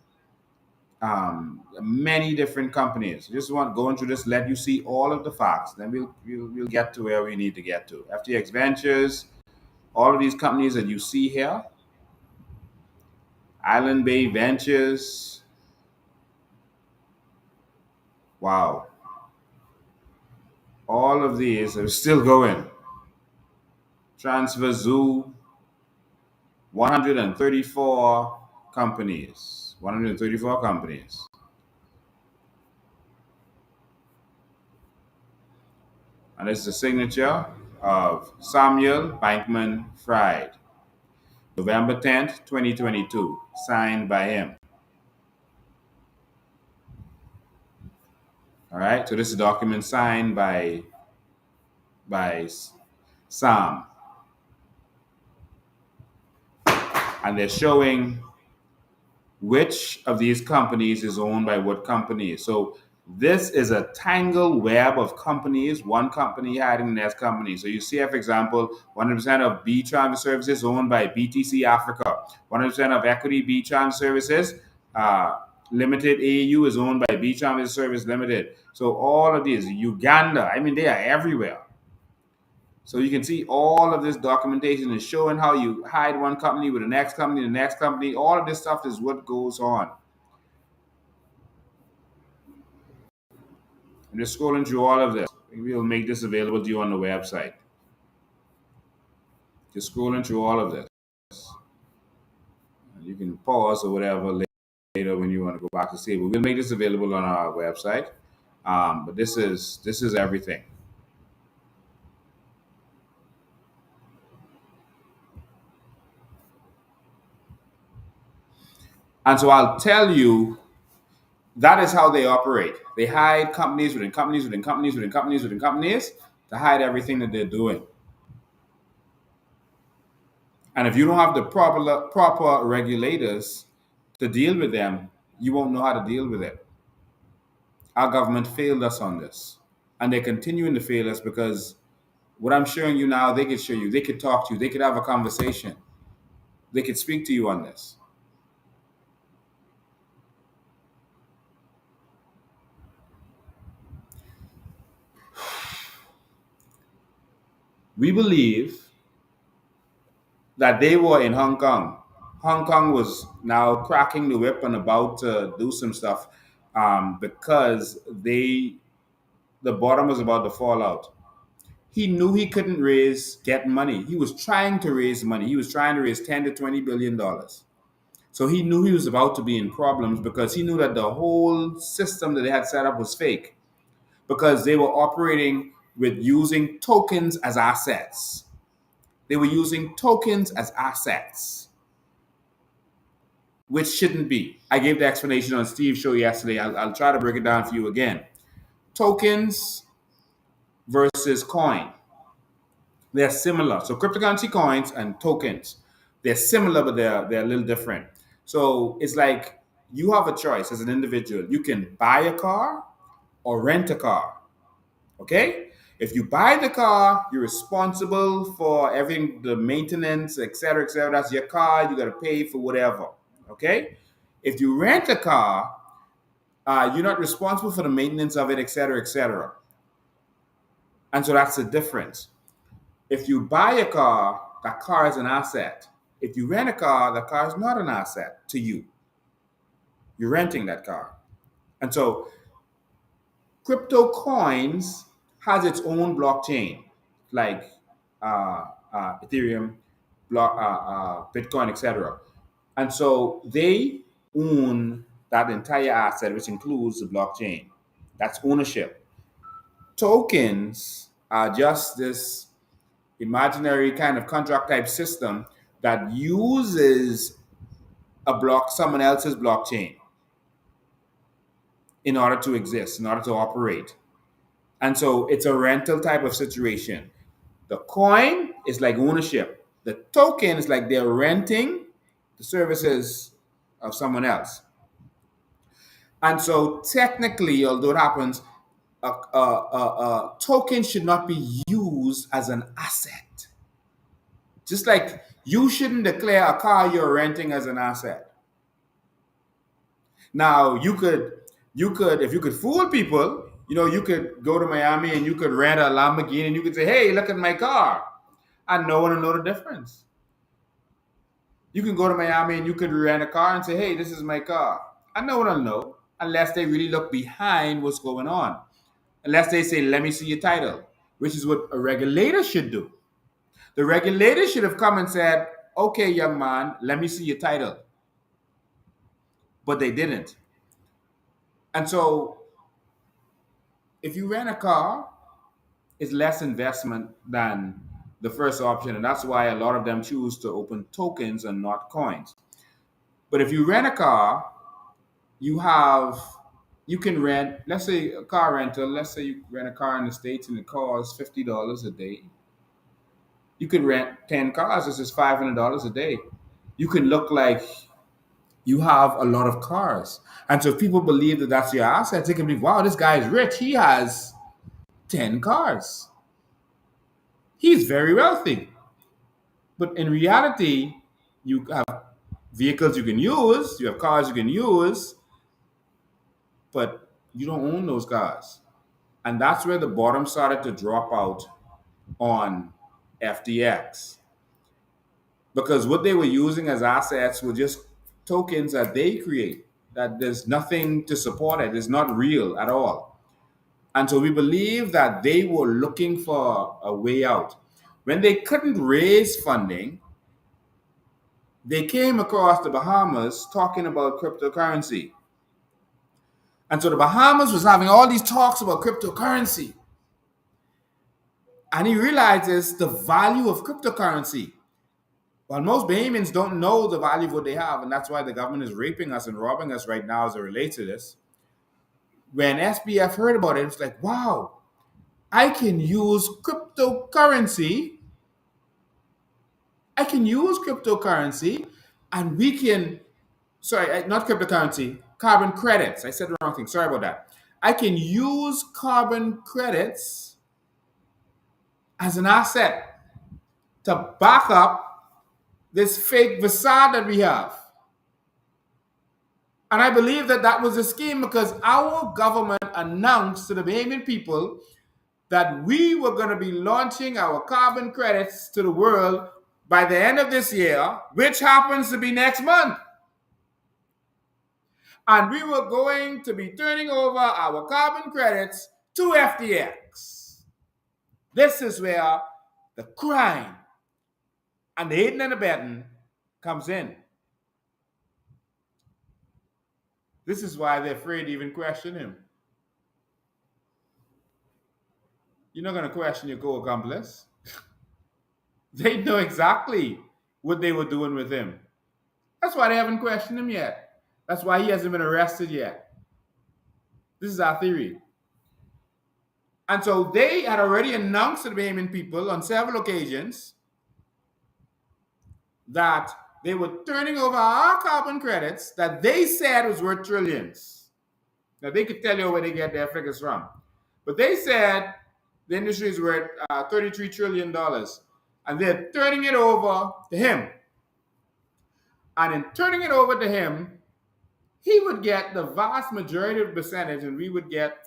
Many different companies. Just want going through this, let you see all of the facts. Then we'll get to where we need to get to. FTX Ventures, all of these companies that you see here. Island Bay Ventures. Wow. All of these are still going. Transfer Zoo. 134 companies. 134 companies. And this is the signature of Samuel Bankman Fried. November 10th, 2022. Signed by him. All right. So this is a document signed by Sam. and they're showing which of these companies is owned by what company. So this is a tangled web of companies, one company hiding the next company. So you see, for example, 100% of B Transfer Services owned by BTC Africa. 100% of Equity B Transfer Services Limited AU is owned by B Transfer Service Limited. So all of these, Uganda, I mean, they are everywhere. So you can see all of this documentation is showing how you hide one company with the next company, the next company. All of this stuff is what goes on. I'm just scrolling through all of this. We'll make this available to you on the website. Just scrolling through all of this. You can pause or whatever later when you want to go back to see it. But we'll make this available on our website. But this is everything. And so I'll tell you that is how they operate. They hide companies within companies within companies within companies within companies to hide everything that they're doing. And if you don't have the proper regulators to deal with them, you won't know how to deal with it. Our government failed us on this. And they're continuing to fail us because what I'm showing you now, they could show you, they could talk to you, they could have a conversation, they could speak to you on this. We believe that they were in Hong Kong. Hong Kong was now cracking the whip and about to do some stuff because the bottom was about to fall out. He knew he couldn't get money. He was trying to raise money. He was trying to raise 10 to 20 billion dollars. So he knew he was about to be in problems because he knew that the whole system that they had set up was fake because they were operating with using tokens as assets. They were using tokens as assets, which shouldn't be. I gave the explanation on Steve's show yesterday. I'll try to break it down for you again. Tokens versus coin. They're similar. So cryptocurrency coins and tokens, they're similar, but they're a little different. So it's like you have a choice as an individual. You can buy a car or rent a car. Okay? If you buy the car, you're responsible for everything, the maintenance, etc., etc. That's your car. You got to pay for whatever. Okay? If you rent a car, you're not responsible for the maintenance of it, etc., etc. And so that's the difference. If you buy a car, that car is an asset. If you rent a car, the car is not an asset to you. You're renting that car. And so crypto coins has its own blockchain, like Ethereum, Bitcoin, etc. And so they own that entire asset, which includes the blockchain. That's ownership. Tokens are just this imaginary kind of contract type system that uses someone else's blockchain in order to exist, in order to operate. And so it's a rental type of situation. The coin is like ownership. The token is like they're renting the services of someone else. And so technically, although it happens, a token should not be used as an asset. Just like you shouldn't declare a car you're renting as an asset. Now you could, if you could fool people, you could go to Miami and you could rent a Lamborghini and you could say, "Hey, look at my car," and no one will know the difference. You can go to Miami and you could rent a car and say, "Hey, this is my car," and no one will know unless they really look behind what's going on. Unless they say, "Let me see your title," which is what a regulator should do. The regulator should have come and said, "Okay, young man, let me see your title." But they didn't. And so if you rent a car, it's less investment than the first option. And that's why a lot of them choose to open tokens and not coins. But if you rent a car, you can rent, let's say a car rental, let's say you rent a car in the States and it costs $50 a day. You could rent 10 cars, this is $500 a day. you can look like you have a lot of cars. And so if people believe that that's your assets, they can believe, wow, this guy is rich. He has 10 cars. He's very wealthy. But in reality, you have vehicles you can use, you have cars you can use, but you don't own those cars. And that's where the bottom started to drop out on FTX. Because what they were using as assets were just tokens that they create, that there's nothing to support it, it's not real at all. And so we believe that they were looking for a way out. When they couldn't raise funding, they came across the Bahamas talking about cryptocurrency. And so the Bahamas was having all these talks about cryptocurrency. And he realizes the value of cryptocurrency. Well, most Bahamians don't know the value of what they have, and that's why the government is raping us and robbing us right now as it relates to this. When SBF heard about it, it was like, wow, I can use cryptocurrency. I can use cryptocurrency, and we can, sorry, not cryptocurrency, carbon credits. I said the wrong thing. Sorry about that. I can use carbon credits as an asset to back up this fake facade that we have. And I believe that that was a scheme because our government announced to the Bahamian people that we were going to be launching our carbon credits to the world by the end of this year, which happens to be next month. And we were going to be turning over our carbon credits to FTX. This is where the crime and the aiding and abetting comes in. This is why they're afraid to even question him. You're not going to question your co-accomplice. They know exactly what they were doing with him. That's why they haven't questioned him yet. That's why he hasn't been arrested yet. This is our theory. And so they had already announced to the Bahamian people on several occasions that they were turning over our carbon credits that they said was worth trillions. Now, they could tell you where they get their figures from. But they said the industry is worth $33 trillion. And they're turning it over to him. And in turning it over to him, he would get the vast majority of the percentage and we would get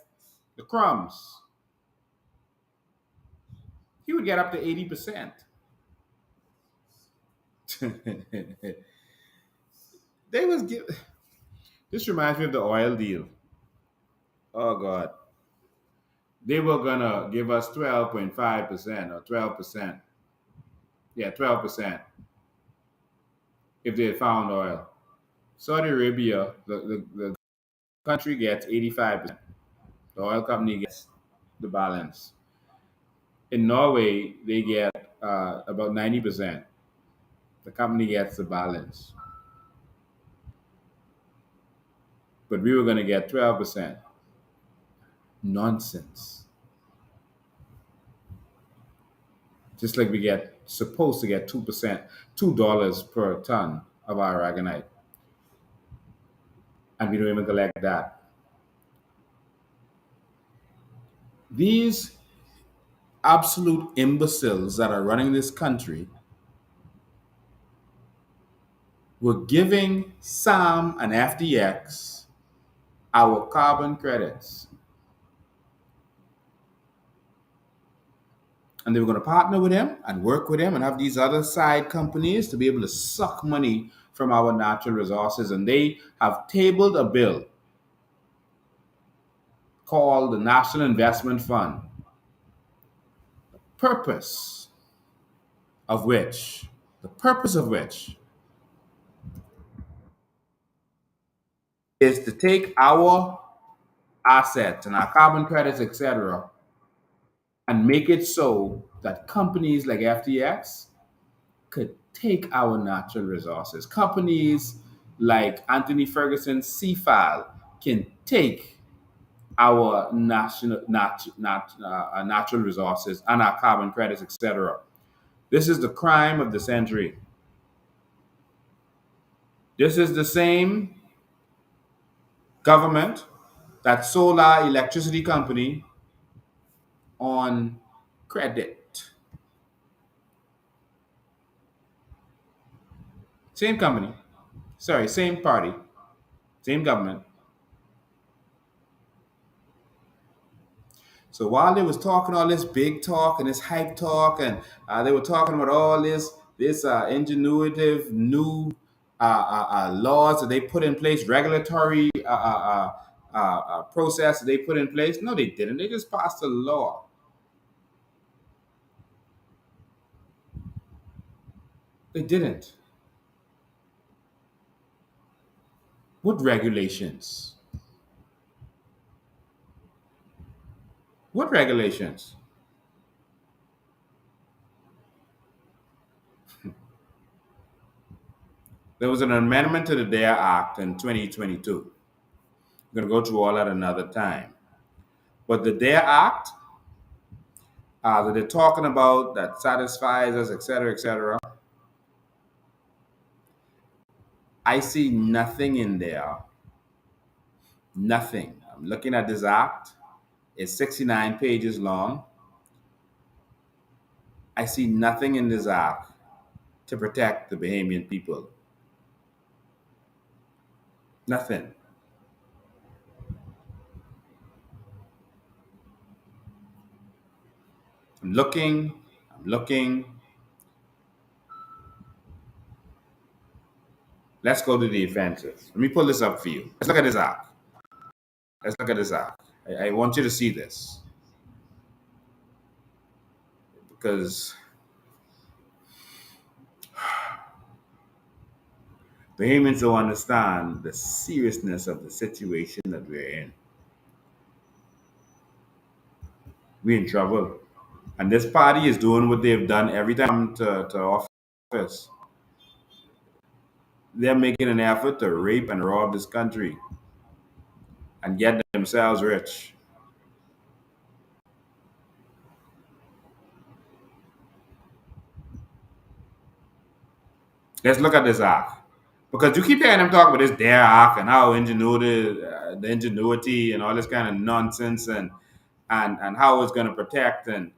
the crumbs. He would get up to 80%. This reminds me of the oil deal. Oh God. They were gonna give us 12.5% or 12%. Yeah, 12% if they had found oil. Saudi Arabia, the country gets 85%. The oil company gets the balance. In Norway, they get about 90%. The company gets the balance. But we were going to get 12%. Nonsense. Just like we get supposed to get 2%, $2 per ton of our aragonite. And we don't even collect that. These absolute imbeciles that are running this country were giving Sam and FTX our carbon credits. And they were going to partner with him and work with him and have these other side companies to be able to suck money from our natural resources. And they have tabled a bill called the National Investment Fund. The purpose of which is to take our assets and our carbon credits, etc., and make it so that companies like FTX could take our natural resources. Companies like Anthony Ferguson's CFAL can take our natural resources and our carbon credits, etc. This is the crime of the century. This is the same government that sold our electricity company on credit. Same company. Sorry, same party, same government. So while they was talking all this big talk and this hype talk, and they were talking about all this ingenuitive new laws that they put in place, regulatory process that they put in place. No, they didn't. They just passed a law. They didn't. What regulations? What regulations? There was an amendment to the DARE Act in 2022. I'm going to go through all that another time. But the DARE Act that they're talking about that satisfies us, et cetera, I see nothing in there. Nothing. I'm looking at this act. It's 69 pages long. I see nothing in this act to protect the Bahamian people. Nothing. I'm looking. Let's go to the offenses. Let me pull this up for you. Let's look at this act. Let's look at this act. I want you to see this. Because Bahamians don't understand the seriousness of the situation that we're in. We're in trouble. And this party is doing what they've done every time to office. They're making an effort to rape and rob this country and get themselves rich. Let's look at this act. Because you keep hearing them talk about this DARE Act and how the ingenuity and all this kind of nonsense and how it's going to protect and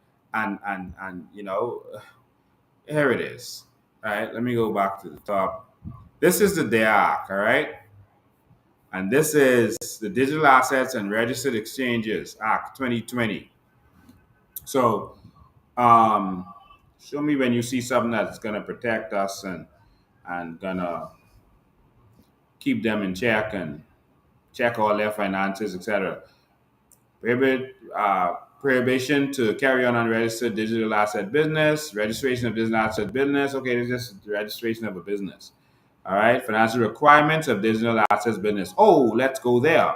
here it is. All right, let me go back to the top. This is the DARE Act, all right? And this is the Digital Assets and Registered Exchanges Act 2020. So show me when you see something that's going to protect us and going to keep them in check and check all their finances, etc. Prohibition to carry on unregistered digital asset business, registration of digital asset business. Okay, it's just the registration of a business. All right, financial requirements of digital assets business. Oh, let's go there.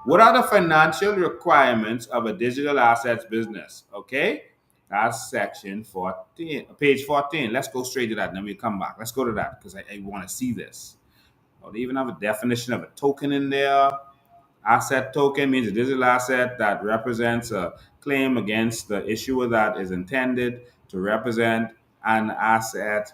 What are the financial requirements of a digital assets business? Okay, that's section 14, page 14. Let's go straight to that, and then we come back. Let's go to that because I want to see this. Oh, they even have a definition of a token in there. Asset token means a digital asset that represents a claim against the issuer that is intended to represent an asset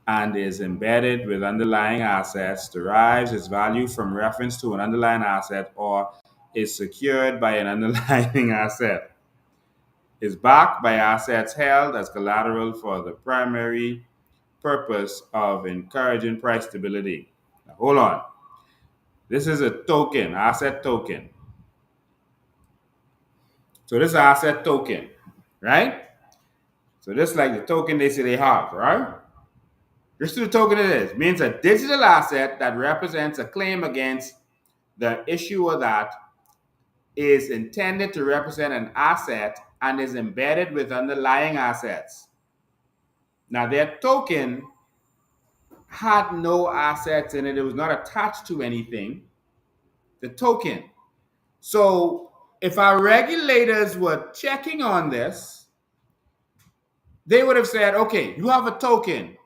and is embedded with underlying assets, derives its value from reference to an underlying asset, or is secured by an underlying asset, is backed by assets held as collateral for the primary purpose of encouraging price stability. Now, hold on. This is a token, asset token. So this is an asset token, right? So this is like the token they say they have, right? This is the token it is. It means a digital asset that represents a claim against the issuer that is intended to represent an asset and is embedded with underlying assets. Now their token had no assets in it. It was not attached to anything. The token. So if our regulators were checking on this, they would have said, okay, you have a token.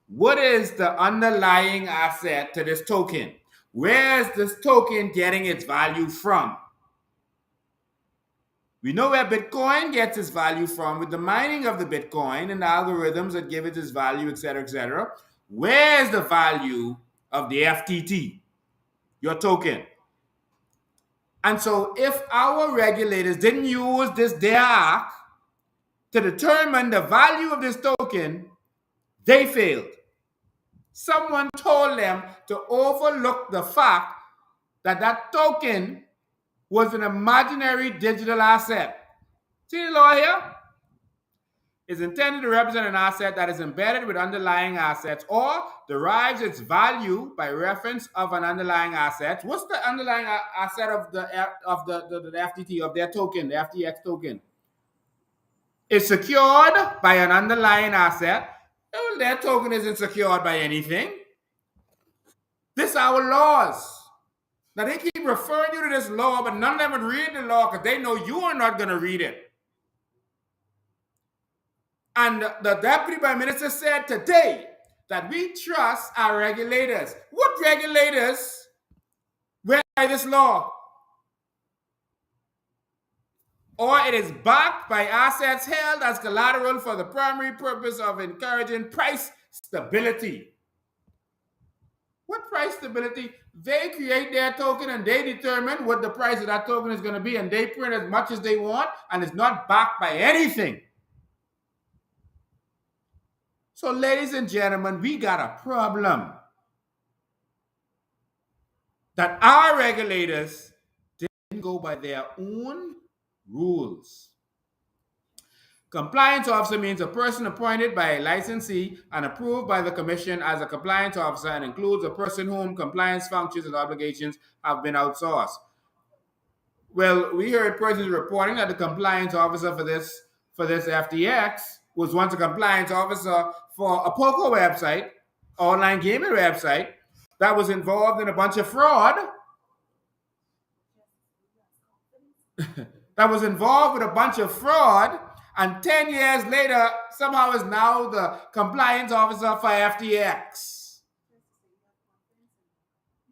What is the underlying asset to this token? Where is this token getting its value from? We know where Bitcoin gets its value from with the mining of the Bitcoin and the algorithms that give it its value, et cetera, et cetera. Where is the value of the FTT, your token. And so if our regulators didn't use this DAC to determine the value of this token, they failed. Someone told them to overlook the fact that that token was an imaginary digital asset. See the law here? Is intended to represent an asset that is embedded with underlying assets or derives its value by reference of an underlying asset. What's the underlying asset of the FTT, of their token, the FTX token? It's secured by an underlying asset. Well, their token isn't secured by anything. This are our laws. Now they keep referring you to this law, but none of them would read the law because they know you are not going to read it. And the Deputy Prime Minister said today that we trust our regulators. What regulators read this law? Or it is backed by assets held as collateral for the primary purpose of encouraging price stability. What price stability? They create their token and they determine what the price of that token is going to be, and they print as much as they want, and it's not backed by anything. So, ladies and gentlemen, we got a problem that our regulators didn't go by their own rules. Compliance officer means a person appointed by a licensee and approved by the commission as a compliance officer, and includes a person whom compliance functions and obligations have been outsourced. Well, we heard persons reporting that the compliance officer for this FTX was once a compliance officer for a poker website, online gaming website, that was involved in a bunch of fraud. And 10 years later, somehow is now the compliance officer for FTX.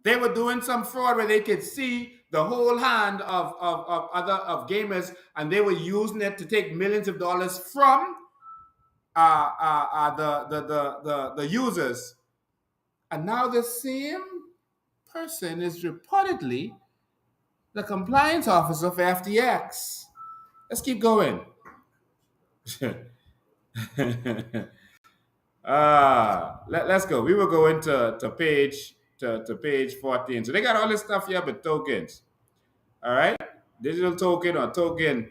They were doing some fraud where they could see the whole hand of gamers, and they were using it to take millions of dollars from the users. And now the same person is reportedly the compliance officer for FTX. Let's keep going. Let's go. We will go into page 14. So they got all this stuff here but tokens. All right. Digital token or token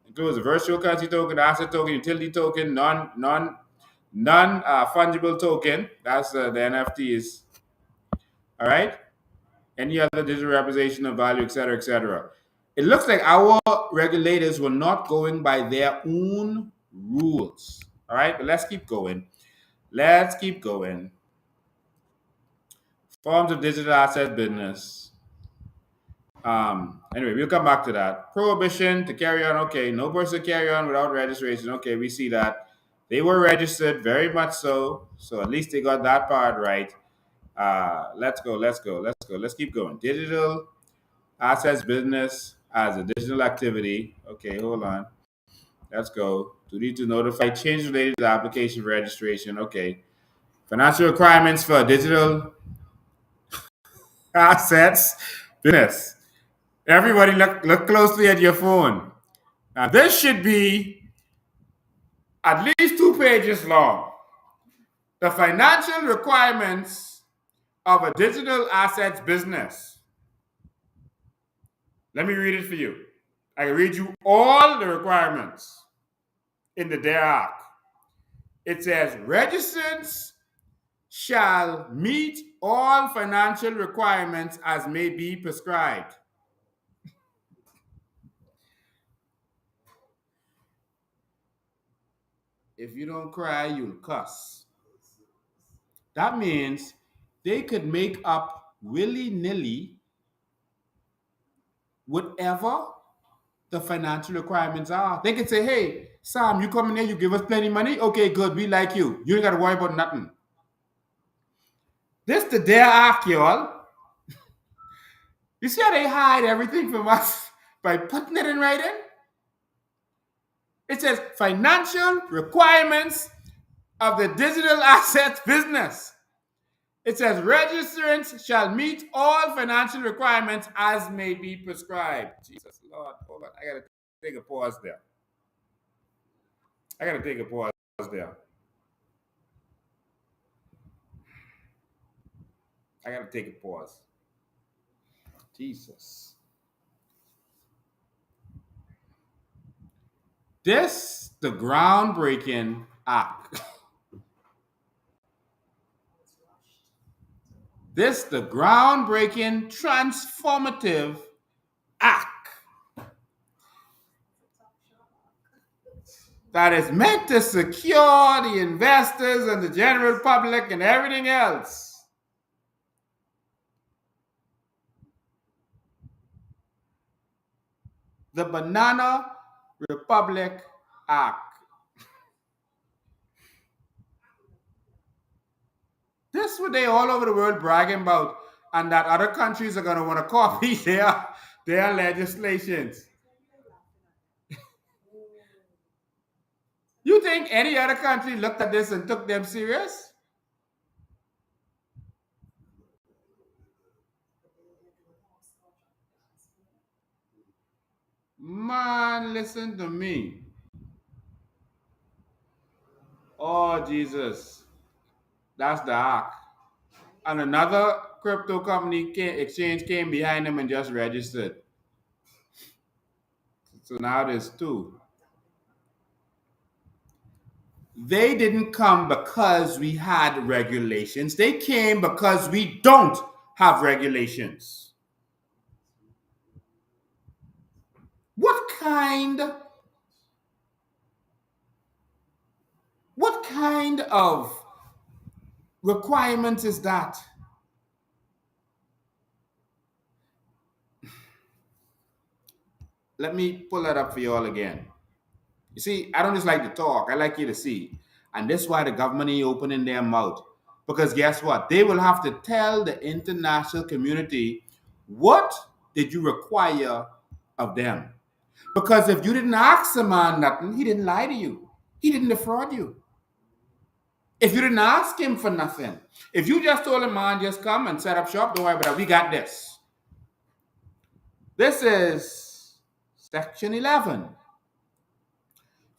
includes a virtual currency token, asset token, utility token, non-fungible token. That's the NFTs. All right. Any other digital representation of value, et cetera, et cetera. It looks like our regulators were not going by their own rules. All right, but let's keep going. Forms of digital asset business. Anyway, we'll come back to that. Prohibition to carry on. Okay, no person carry on without registration. Okay, we see that. They were registered, very much so. So at least they got that part right. Let's go. Let's keep going. Digital assets business as a digital activity. Okay, hold on. Let's go. Duty to notify change related to the application for registration. Okay. Financial requirements for digital assets business. Everybody look closely at your phone. Now this should be at least 2 pages long. The financial requirements of a digital assets business. Let me read it for you. I read you all the requirements in the DAC. It says registrants shall meet all financial requirements as may be prescribed. If you don't cry, you'll cuss. That means they could make up willy-nilly whatever the financial requirements are. They could say, hey, Sam, you come in here, you give us plenty of money. Okay, good, we like you. You ain't got to worry about nothing. This the DAC, y'all. You see how they hide everything from us by putting it in writing? It says financial requirements of the digital assets business. It says registrants shall meet all financial requirements as may be prescribed. Jesus Lord, hold on. I gotta take a pause there. I gotta take a pause there. I gotta take a pause. Jesus. This the groundbreaking act. This the groundbreaking transformative act that is meant to secure the investors and the general public and everything else. The Banana Republic Act. This is what they all over the world bragging about, and that other countries are going to want to copy their legislations. You think any other country looked at this and took them serious? Man, listen to me. Oh, Jesus. That's the act. And another crypto company exchange came behind them and just registered. So now there's two. They didn't come because we had regulations. They came because we don't have regulations. What kind of requirement is that? Let me pull that up for you all again. You see, I don't just like to talk. I like you to see. And that's why the government ain't opening their mouth. Because guess what? They will have to tell the international community, what did you require of them? Because if you didn't ask the man nothing, he didn't lie to you. He didn't defraud you. If you didn't ask him for nothing, if you just told him, man, just come and set up shop, don't worry about it, we got this. This is Section 11.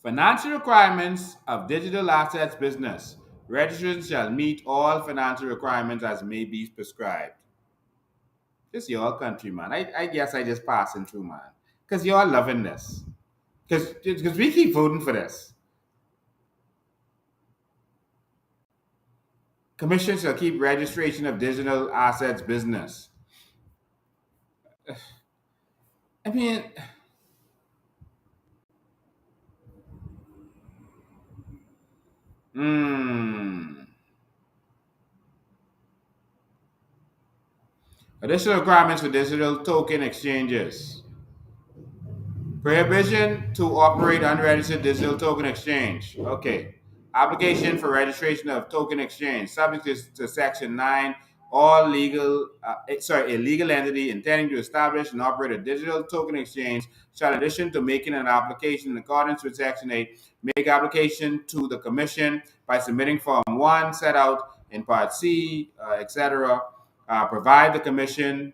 Financial requirements of digital assets business. Registrants shall meet all financial requirements as may be prescribed. This your country, man. I guess I just passing through, man. Because you're loving this. Because we keep voting for this. Commission shall keep registration of digital assets business. I mean, additional requirements for digital token exchanges. Prohibition to operate unregistered digital token exchange. Okay. Application for registration of token exchange. Subject to Section 9. A legal entity intending to establish and operate a digital token exchange shall, in addition to making an application in accordance with Section 8, make application to the Commission by submitting Form 1 set out in Part C, etc. Provide the Commission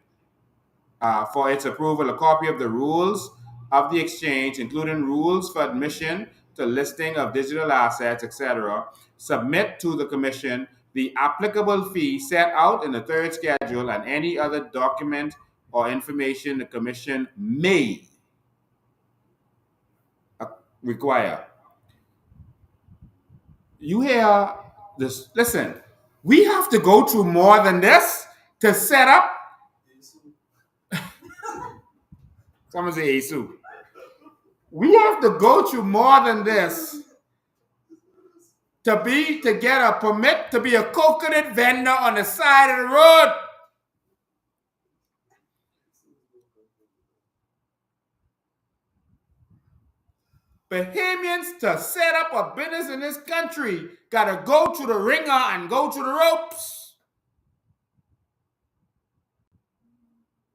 for its approval a copy of the rules of the exchange, including rules for admission to listing of digital assets, etc. Submit to the Commission the applicable fee set out in the third schedule and any other document or information the Commission may require. You hear this? Listen, we have to go through more than this to set up. Someone say Asu. We have to go through more than this to get a permit to be a coconut vendor on the side of the road. Bahamians to set up a business in this country gotta go through the ringer and go through the ropes.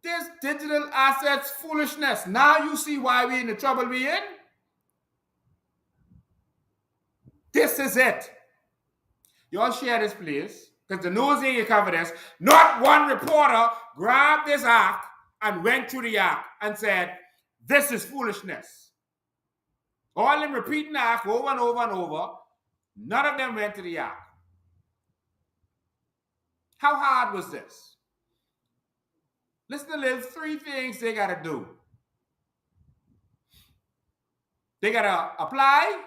This digital assets foolishness. Now you see why we in the trouble we in. This is it. Y'all share this, please. because the news ain't cover this. Not one reporter grabbed this act and went through the act and said, this is foolishness. All them repeating the act over and over and over. None of them went to the act. How hard was this? Listen to the 3 things they got to do. They got to apply,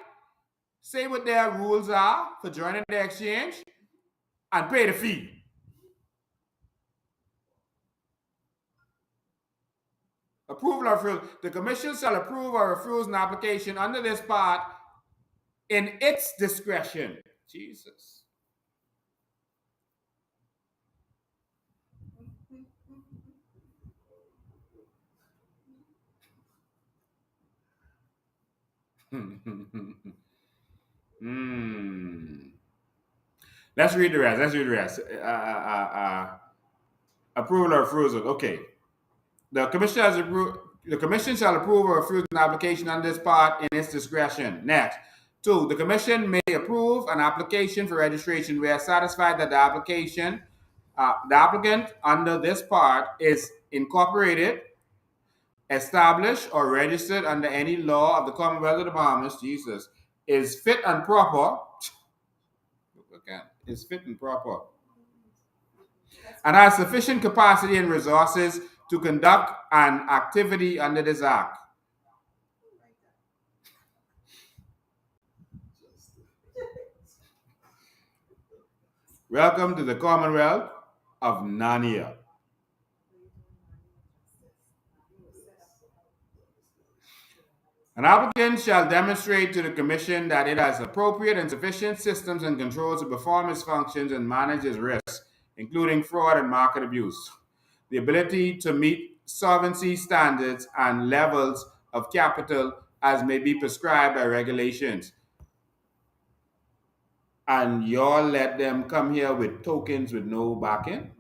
say what their rules are for joining the exchange, and pay the fee. Approval or refusal. The commission shall approve or refuse an application under this part in its discretion. Jesus. Let's read the rest. Approval or refusal. Okay. The commission shall approve or refuse an application on this part in its discretion. Next. 2. The commission may approve an application for registration where satisfied that the applicant under this part is incorporated, established, or registered under any law of the Commonwealth of the Bahamas, Jesus, is fit and proper, and has sufficient capacity and resources to conduct an activity under this act. Welcome to the Commonwealth of Narnia. An applicant shall demonstrate to the Commission that it has appropriate and sufficient systems and controls to perform its functions and manage its risks, including fraud and market abuse, the ability to meet solvency standards and levels of capital as may be prescribed by regulations. And y'all let them come here with tokens with no backing?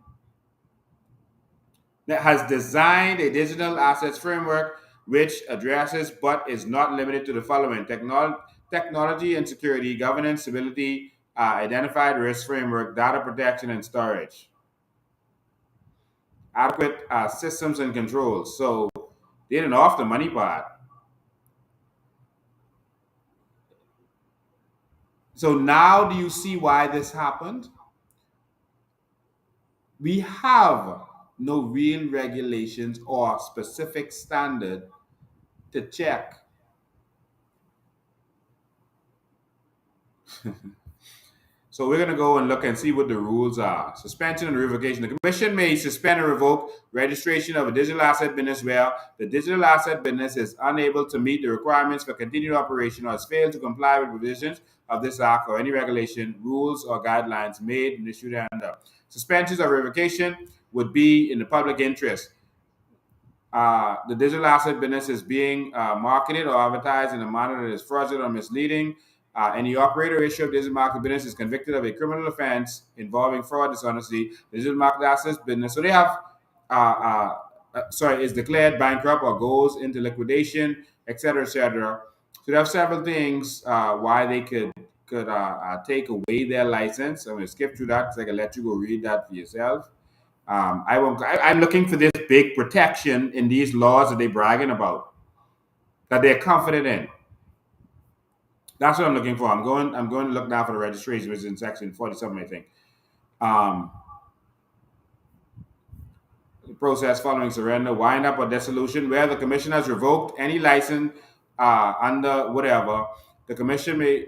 That has designed a digital assets framework which addresses but is not limited to the following: technology and security, governance, stability, identified risk framework, data protection and storage, adequate systems and controls. So they didn't off the money part. So now do you see why this happened? We have no real regulations or specific standard to check. So we're going to go and look and see what the rules are. Suspension and revocation. The Commission may suspend or revoke registration of a digital asset business where the digital asset business is unable to meet the requirements for continued operation or has failed to comply with provisions of this act or any regulation, rules, or guidelines made and issued under. Suspensions or revocation would be in the public interest. The digital asset business is being marketed or advertised in a manner that is fraudulent or misleading. Any operator or issue of digital market business is convicted of a criminal offense involving fraud, dishonesty, digital market assets business. So they have, is declared bankrupt or goes into liquidation, etc., etc. So they have several things why they could take away their license. I'm going to skip through that because I can let you go read that for yourself. I'm looking for this big protection in these laws that they're bragging about, that they're confident in. That's what I'm looking for. I'm going to look now for the registration, which is in section 47, I think. The process following surrender, wind up, or dissolution, where the commission has revoked any license under whatever, the commission may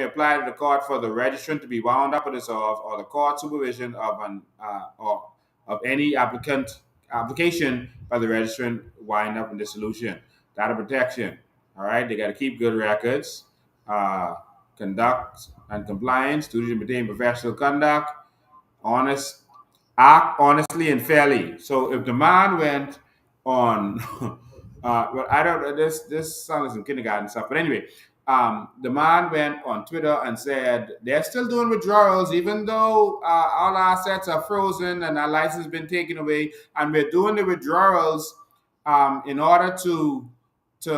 apply to the court for the registrant to be wound up or dissolved, or the court supervision of any application by the registrant, wind up and dissolution. Data protection. All right, they got to keep good records, conduct and compliance, duty to maintain professional conduct, act honestly and fairly. So if the man went on, well, I don't. This sounds like some kindergarten stuff, but anyway, the man went on Twitter and said they're still doing withdrawals even though all our assets are frozen and our license has been taken away, and we're doing the withdrawals in order to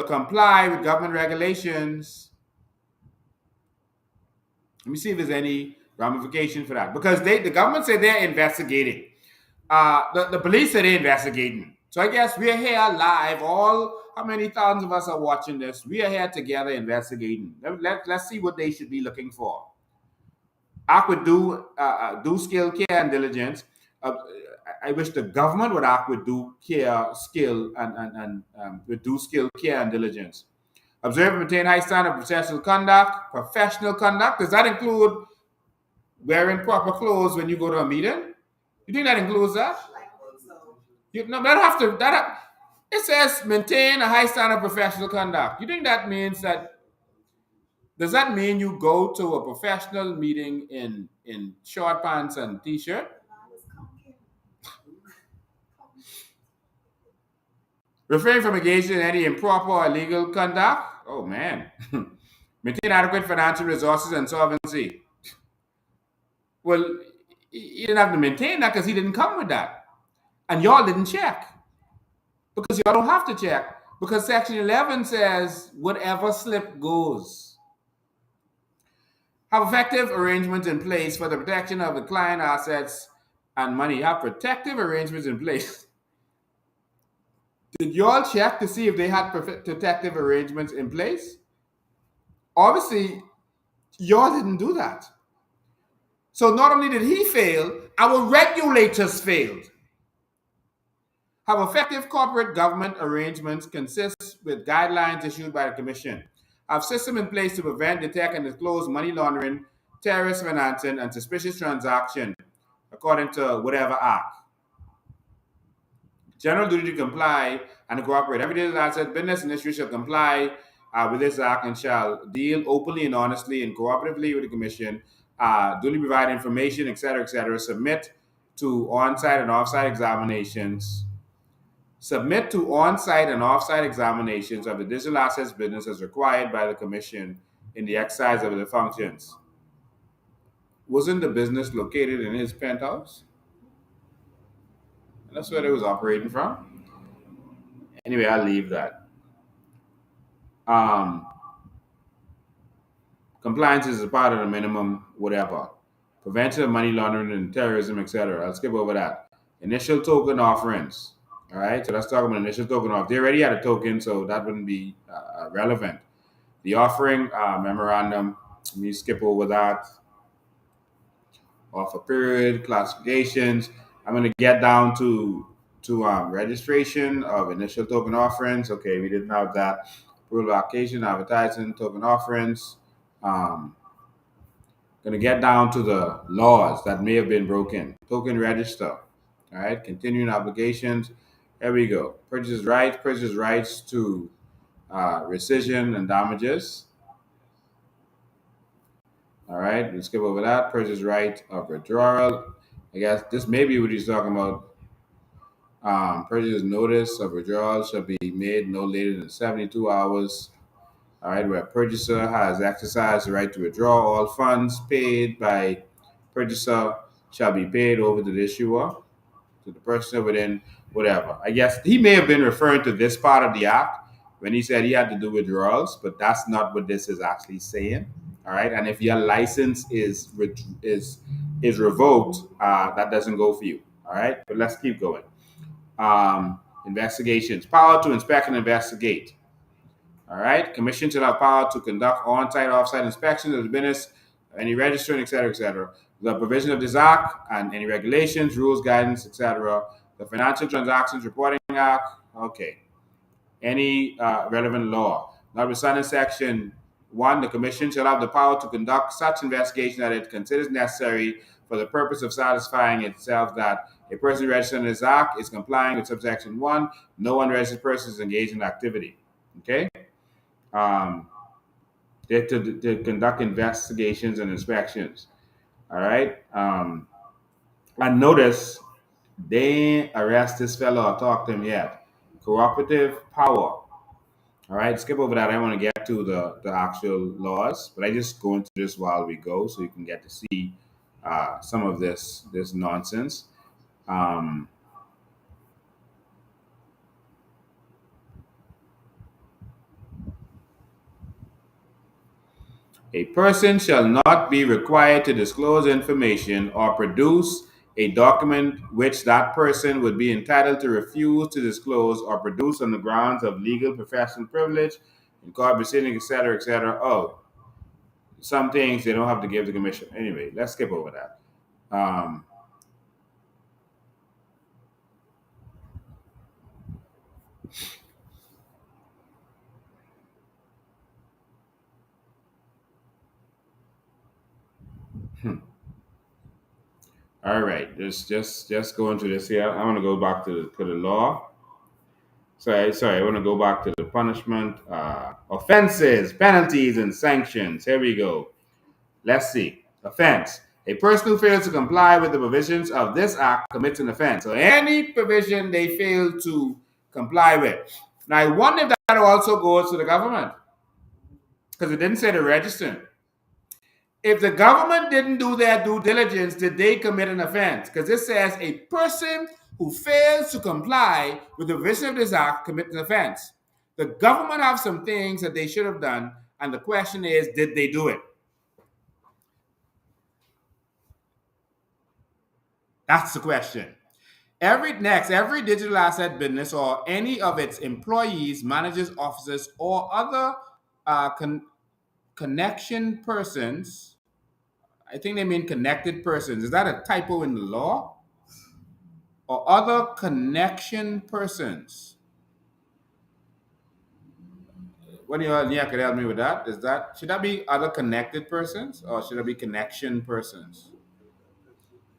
comply with government regulations. Let me see if there's any ramification for that, because the government said they're investigating. The police said they're investigating. So I guess we're here live. All how many thousands of us are watching this? We are here together investigating. Let's see what they should be looking for. Act with due skill, care, and diligence. Uh, I wish the government would act with due care, skill, and with due skill, care, and diligence. Observe and maintain high standard of professional conduct. Professional conduct, does that include wearing proper clothes when you go to a meeting? You think that includes that? You no, that have to it says maintain a high standard of professional conduct. You think that means that? Does that mean you go to a professional meeting in short pants and t-shirt? Refrain from engaging in any improper or illegal conduct. Oh man. Maintain adequate financial resources and solvency. Well, he didn't have to maintain that because he didn't come with that. And y'all didn't check. Because y'all don't have to check. Because Section 11 says whatever slip goes. Have effective arrangements in place for the protection of the client assets and money. Have protective arrangements in place. Did y'all check to see if they had protective arrangements in place? Obviously, y'all didn't do that. So not only did he fail, our regulators failed. Have effective corporate government arrangements consist with guidelines issued by the Commission. Have system in place to prevent, detect, and disclose money laundering, terrorist financing, and suspicious transaction, according to whatever act. General duty to comply and to cooperate. Every digital asset business industry shall comply with this act and shall deal openly and honestly and cooperatively with the Commission, duly provide information, etc., submit to on-site and off-site examinations. Submit to on-site and off-site examinations of the digital assets business as required by the Commission in the exercise of the functions. Wasn't the business located in his penthouse? That's where they was operating from. Anyway, I'll leave that. Um, Compliance is a part of the minimum whatever. Prevention of money laundering and terrorism, etc. I'll skip over that. Initial token offerings. All right, so let's talk about initial token off. They already had a token, so that wouldn't be relevant. The offering memorandum. Let me skip over that. Offer period, classifications. I'm going to get down to registration of initial token offerings. Okay, we didn't have that. Approval application, advertising, token offerings. Going to get down to the laws that may have been broken. Token register. All right, continuing obligations. There we go. Purchase rights to rescission and damages. All right, let's skip over that. Purchase right of withdrawal. I guess this may be what he's talking about. Purchase notice of withdrawal shall be made no later than 72 hours. All right, where purchaser has exercised the right to withdraw all funds paid by purchaser shall be paid over to the issuer, to the purchaser within whatever. I guess he may have been referring to this part of the act when he said he had to do withdrawals, but that's not what this is actually saying. All right, and if your license is revoked, that doesn't go for you. All right, but let's keep going. Investigations, power to inspect and investigate. All right, commission shall have power to conduct on-site, off-site inspections of the business, any registering, etc. The provision of this act and any regulations, rules, guidance, etc. The Financial Transactions Reporting Act. Okay, any relevant law. Notwithstanding Section 1, the Commission shall have the power to conduct such investigation that it considers necessary for the purpose of satisfying itself that a person registered in this act is complying with subsection 1. No unregistered person is engaged in activity. Okay? To conduct investigations and inspections. All right? And notice, they ain't arrest this fellow or talk to him yet. Cooperative power. All right, skip over that. I want to get to the actual laws, but I just go into this while we go, so you can get to see some of this nonsense. Um, A person shall not be required to disclose information or produce a document which that person would be entitled to refuse to disclose or produce on the grounds of legal professional privilege, in court proceedings, etc., etc. Oh, some things they don't have to give the commission. Anyway, let's skip over that. Um, all right, just going to this here. I want to go back to the law. Sorry, I want to go back to the punishment, offenses, penalties, and sanctions. Here we go. Let's see. Offense. A person who fails to comply with the provisions of this act commits an offense. So any provision they fail to comply with. Now, I wonder if that also goes to the government, because it didn't say the registrant. If the government didn't do their due diligence, did they commit an offense? Because it says a person who fails to comply with the provision of this act commits an offense. The government have some things that they should have done, and the question is, did they do it? That's the question. Every digital asset business or any of its employees, managers, officers, or other connection persons. I think they mean connected persons. Is that a typo in the law? Or other connection persons. What do you could help me with that? Should that be other connected persons or should it be connection persons?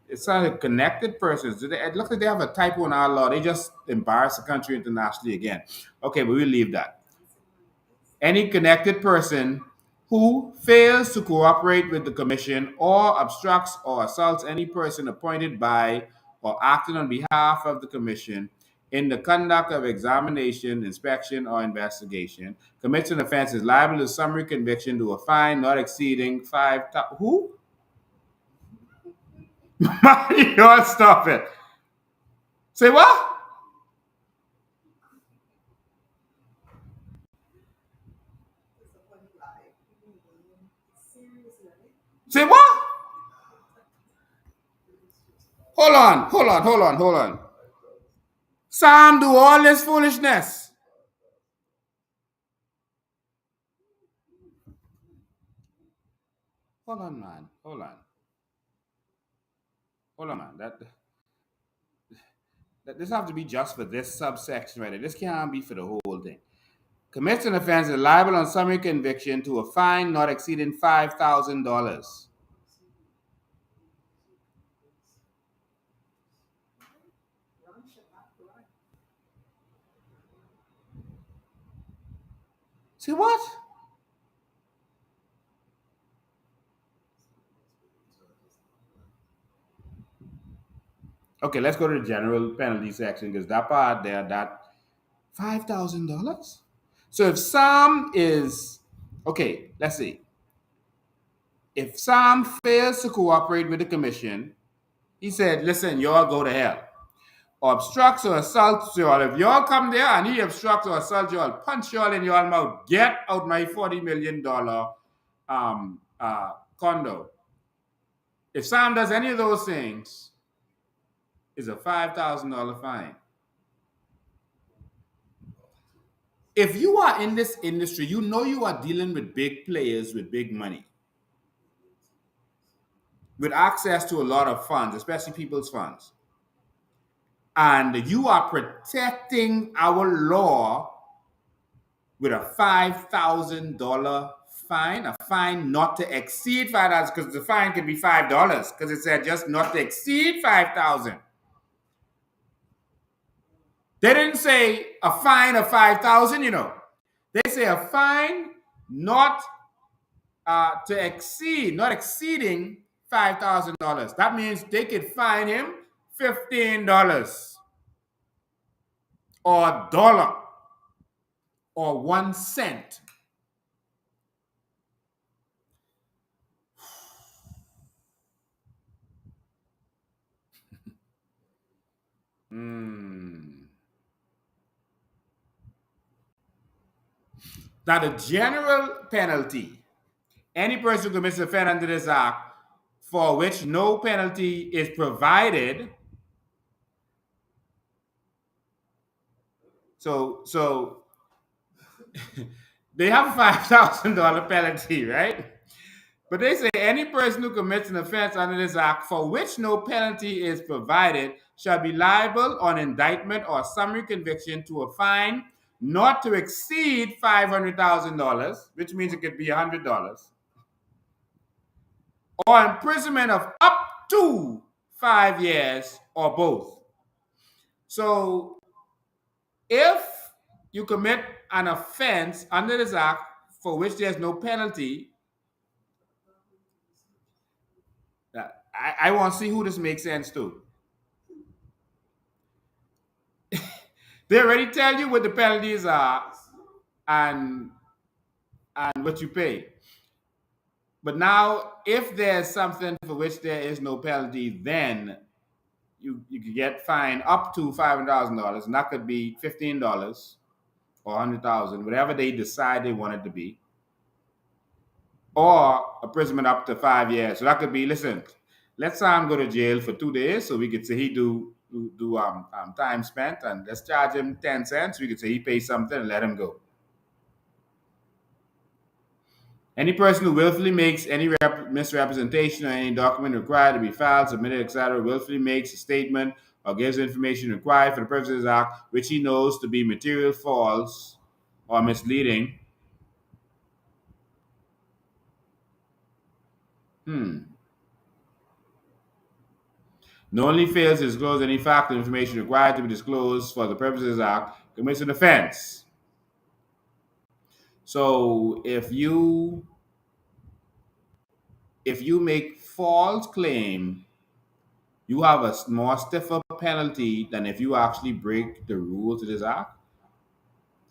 It's not connected persons. It looks like they have a typo in our law. They just embarrass the country internationally again. Okay, but we'll leave that. Any connected person who fails to cooperate with the commission or obstructs or assaults any person appointed by or acting on behalf of the commission in the conduct of examination, inspection, or investigation commits an offense is liable to summary conviction to a fine not exceeding who? You stop it. Say what? Say what? Hold on. Sam do all this foolishness. Hold on, man. Hold on, man. That this have to be just for this subsection right there. This can't be for the whole thing. Commits an offense is liable on summary conviction to a fine not exceeding $5,000. See what? Okay, let's go to the general penalty section because that part there, that $5,000. So if Sam is okay, let's see. If Sam fails to cooperate with the commission, he said, "Listen, y'all go to hell." Or obstructs or assaults y'all. If y'all come there and he obstructs or assaults y'all, punch y'all in y'all mouth. Get out my $40 million condo. If Sam does any of those things, it's a $5,000 fine. If you are in this industry, you know you are dealing with big players with big money, with access to a lot of funds, especially people's funds. And you are protecting our law with a $5,000 fine, a fine not to exceed $5, because the fine can be $5, because it said just not to exceed $5,000. They didn't say a fine of $5,000, They say a fine not to exceed, not exceeding $5,000. That means they could fine him $15 or a dollar or 1 cent. Now, the general penalty Any person who commits an offense under this act for which no penalty is provided. So they have a $5,000 penalty, right? But they say any person who commits an offense under this act for which no penalty is provided shall be liable on indictment or summary conviction to a fine not to exceed $500,000, which means it could be $100, or imprisonment of up to 5 years or both. So if you commit an offense under this act for which there's no penalty, I want to see who this makes sense to. They already tell you what the penalties are and what you pay. But now, if there's something for which there is no penalty, then you could get fined up to $500,000, and that could be $15 or $100,000, whatever they decide they want it to be, or imprisonment up to 5 years. So that could be, listen, let Sam go to jail for 2 days, so we could say he do time spent, and let's charge him 10 cents. We could say he pays something and let him go. Any person who willfully makes any misrepresentation or any document required to be filed, submitted, etc., willfully makes a statement or gives information required for the purposes of this act, which he knows to be material false or misleading. Knowingly fails to disclose any fact or information required to be disclosed for the purposes of this act, commits an offense. So if you make false claim, you have a more stiffer penalty than if you actually break the rules of this act.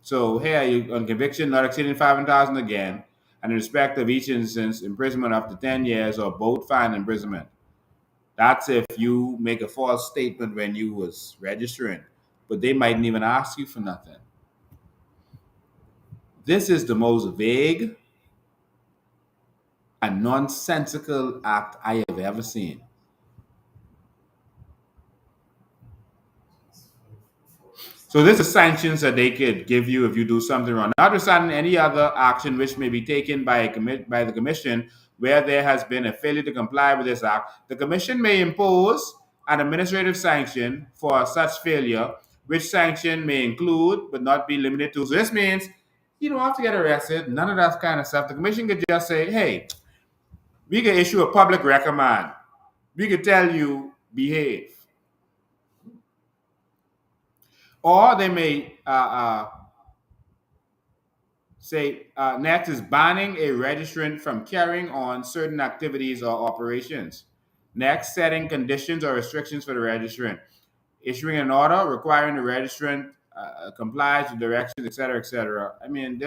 So here, you on conviction not exceeding $500,000 again, and in respect of each instance, imprisonment up to 10 years or both fine and imprisonment. That's if you make a false statement when you was registering, but they mightn't even ask you for nothing. This is the most vague and nonsensical act I have ever seen. So this is sanctions that they could give you if you do something wrong. Notwithstanding any other action which may be taken by the commission where there has been a failure to comply with this act, the commission may impose an administrative sanction for such failure, which sanction may include but not be limited to. So this means you don't have to get arrested, none of that kind of stuff. The commission could just say, hey, we can issue a public reprimand. We could tell you behave. Or they may say next is banning a registrant from carrying on certain activities or operations. Next, setting conditions or restrictions for the registrant. Issuing an order requiring the registrant complies with directions, etc., etc. I mean,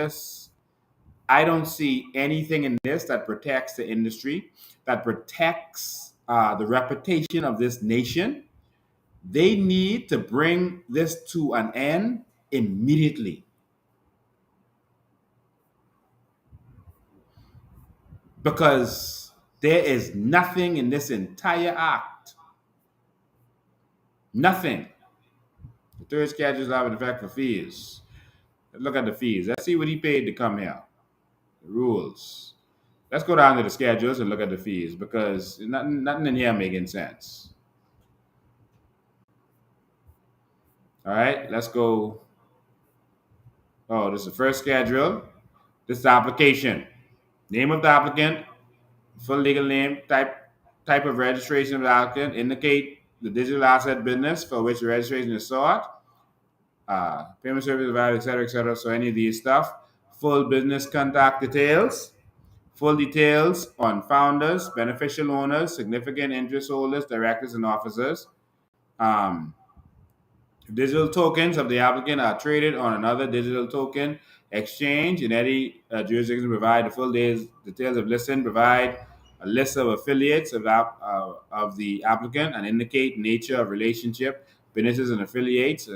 I don't see anything in this that protects the industry, that protects the reputation of this nation. They need to bring this to an end immediately. Because there is nothing in this entire act. Nothing. The third schedule is having effect for fees. Let's look at the fees. Let's see what he paid to come here. The rules. Let's go down to the schedules and look at the fees because nothing in here making sense. All right, let's go. Oh, this is the first schedule. This is the application. Name of the applicant, full legal name, type of registration of the applicant, indicate the digital asset business for which the registration is sought, payment service value, etc., etc. So any of these stuff. Full business contact details, full details on founders, beneficial owners, significant interest holders, directors, and officers. Um, Digital tokens of the applicant are traded on another digital token exchange in any jurisdiction. Provide the full details of listing. Provide a list of affiliates of the applicant and indicate nature of relationship, businesses and affiliates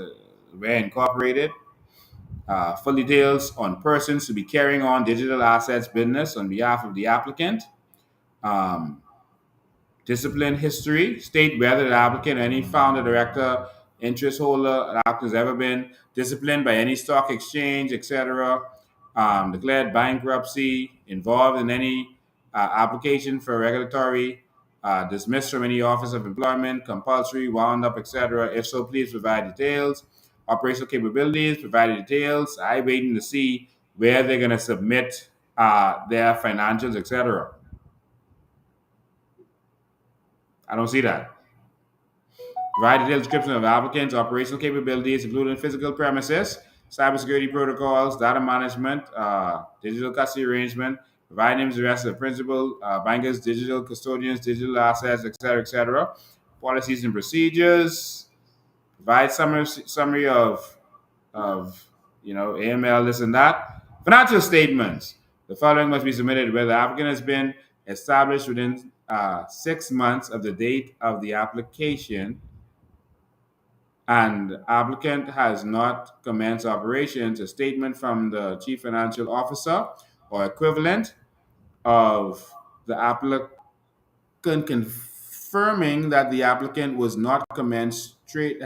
where incorporated. full details on persons to be carrying on digital assets business on behalf of the applicant. Um, Discipline history, state whether the applicant or any founder, director, interest holder, the applicant has ever been disciplined by any stock exchange, etc. Declared bankruptcy, involved in any application for regulatory, dismissed from any office of employment, compulsory, wound up, etc. If so, please provide details. Operational capabilities, provide details. I waiting to see where they're going to submit their financials, etc. I don't see that. Provide detailed description of applicants' operational capabilities, including physical premises, cybersecurity protocols, data management, digital custody arrangement. Provide names and rest of principal, bankers, digital custodians, digital assets, etc. Policies and procedures. Provide summary of AML, this and that. Financial statements. The following must be submitted where the applicant has been established within 6 months of the date of the application and applicant has not commenced operations, a statement from the chief financial officer or equivalent of the applicant confirming that the applicant was not commenced trade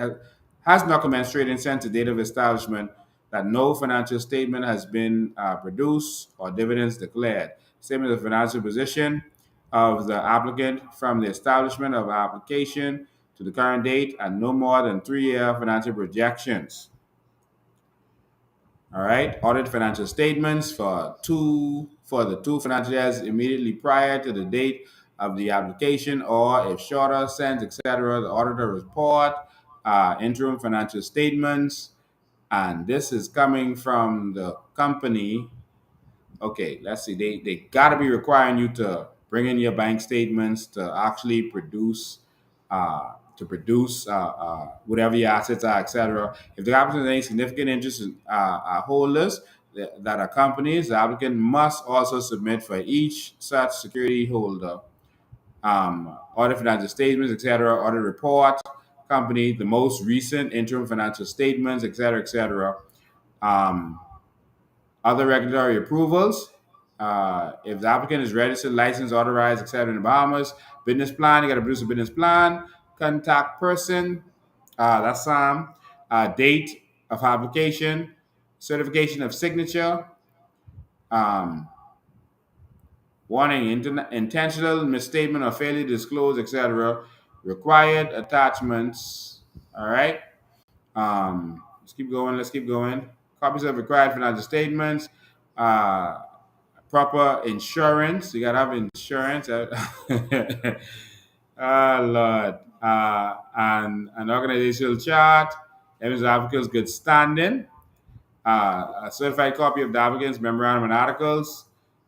has not commenced trading since the date of establishment, that no financial statement has been produced or dividends declared. Statement of financial position of the applicant from the establishment of application to the current date and no more than 3-year financial projections. All right, audit financial statements for the two financial years immediately prior to the date of the application, or if shorter, sent, etc. The auditor report, interim financial statements, and this is coming from the company. Okay, let's see. They got to be requiring you to bring in your bank statements to actually produce whatever your assets are, etc. If the applicant has any significant interest in holders that are companies, the applicant must also submit for each such security holder audit financial statements, etc., audit report, company, the most recent interim financial statements, etc. Um, Other regulatory approvals. If the applicant is registered, licensed, authorized, etc. in the Bahamas, business plan, you got to produce a business plan, contact person, that's Sam, date of application, certification of signature, um, warning, intentional misstatement or failure to disclose, etc. Required attachments. All right. Let's keep going. Let's keep going. Copies of required financial statements. Uh, Proper insurance. You gotta have insurance. Lord. And an organizational chart. Evidence of applicant's good standing. A certified copy of the applicant's memorandum and articles.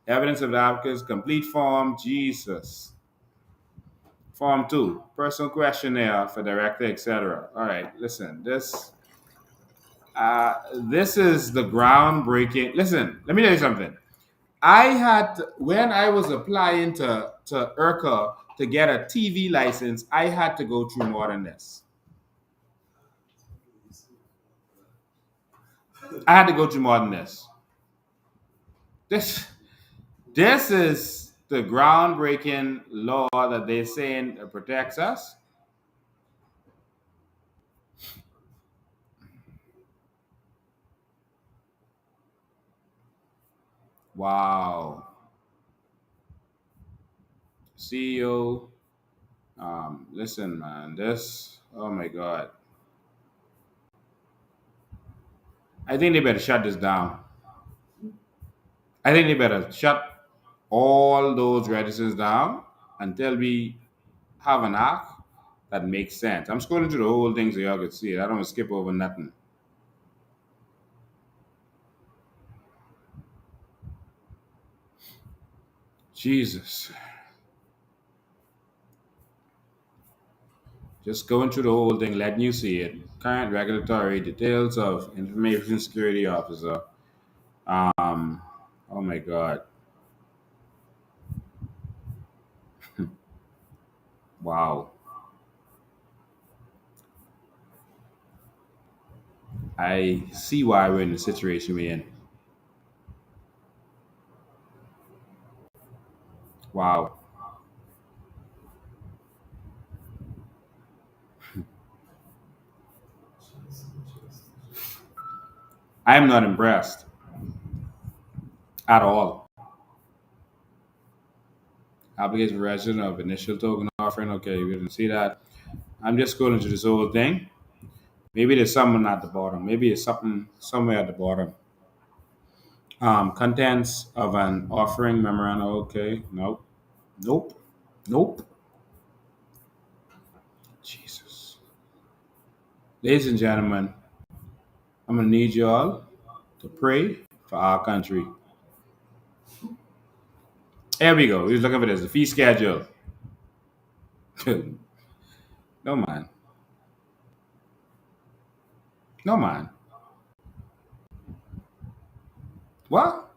Evidence of the applicant's complete form. Jesus. Form 2. Personal questionnaire for director, etc. All right. Listen. This is the groundbreaking. Listen. Let me tell you something. When I was applying to IRCA to get a TV license, I had to go through more than this. I had to go through more than this. This this is the groundbreaking law that they're saying protects us. Wow. CEO, listen, man, this, oh my God. I think they better shut this down. I think they better shut all those registers down until we have an act that makes sense. I'm scrolling through the whole thing so y'all can see it. I don't want to skip over nothing. Jesus. Just going through the whole thing, letting you see it. Current regulatory details of information security officer. Oh my God. Wow. I see why we're in the situation we're in. Wow. I am not impressed at all. Application for registration of initial token offering. Okay, we didn't see that. I'm just going to this whole thing. Maybe there's someone at the bottom. Maybe it's something somewhere at the bottom. Contents of an offering memorandum. Okay, nope, nope, nope. Jesus, ladies and gentlemen, I'm gonna need y'all to pray for our country. There we go. We was looking for this. The fee schedule. No man, no man. What?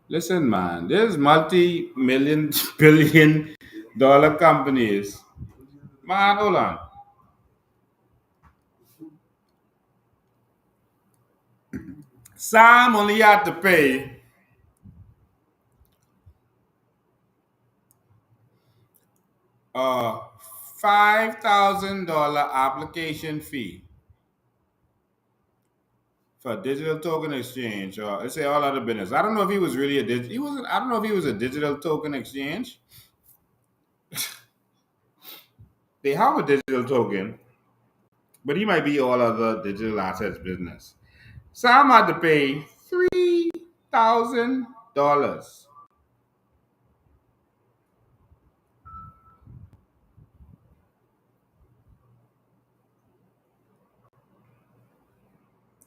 Listen, man. There's multi-million, billion-dollar companies. Man, hold on. Sam only had to pay a $5,000 application fee for digital token exchange, or let's say all other business. I don't know if he was really he wasn't. I don't know if he was a digital token exchange. They have a digital token, but he might be all other digital assets business. Sam had to pay $3,000.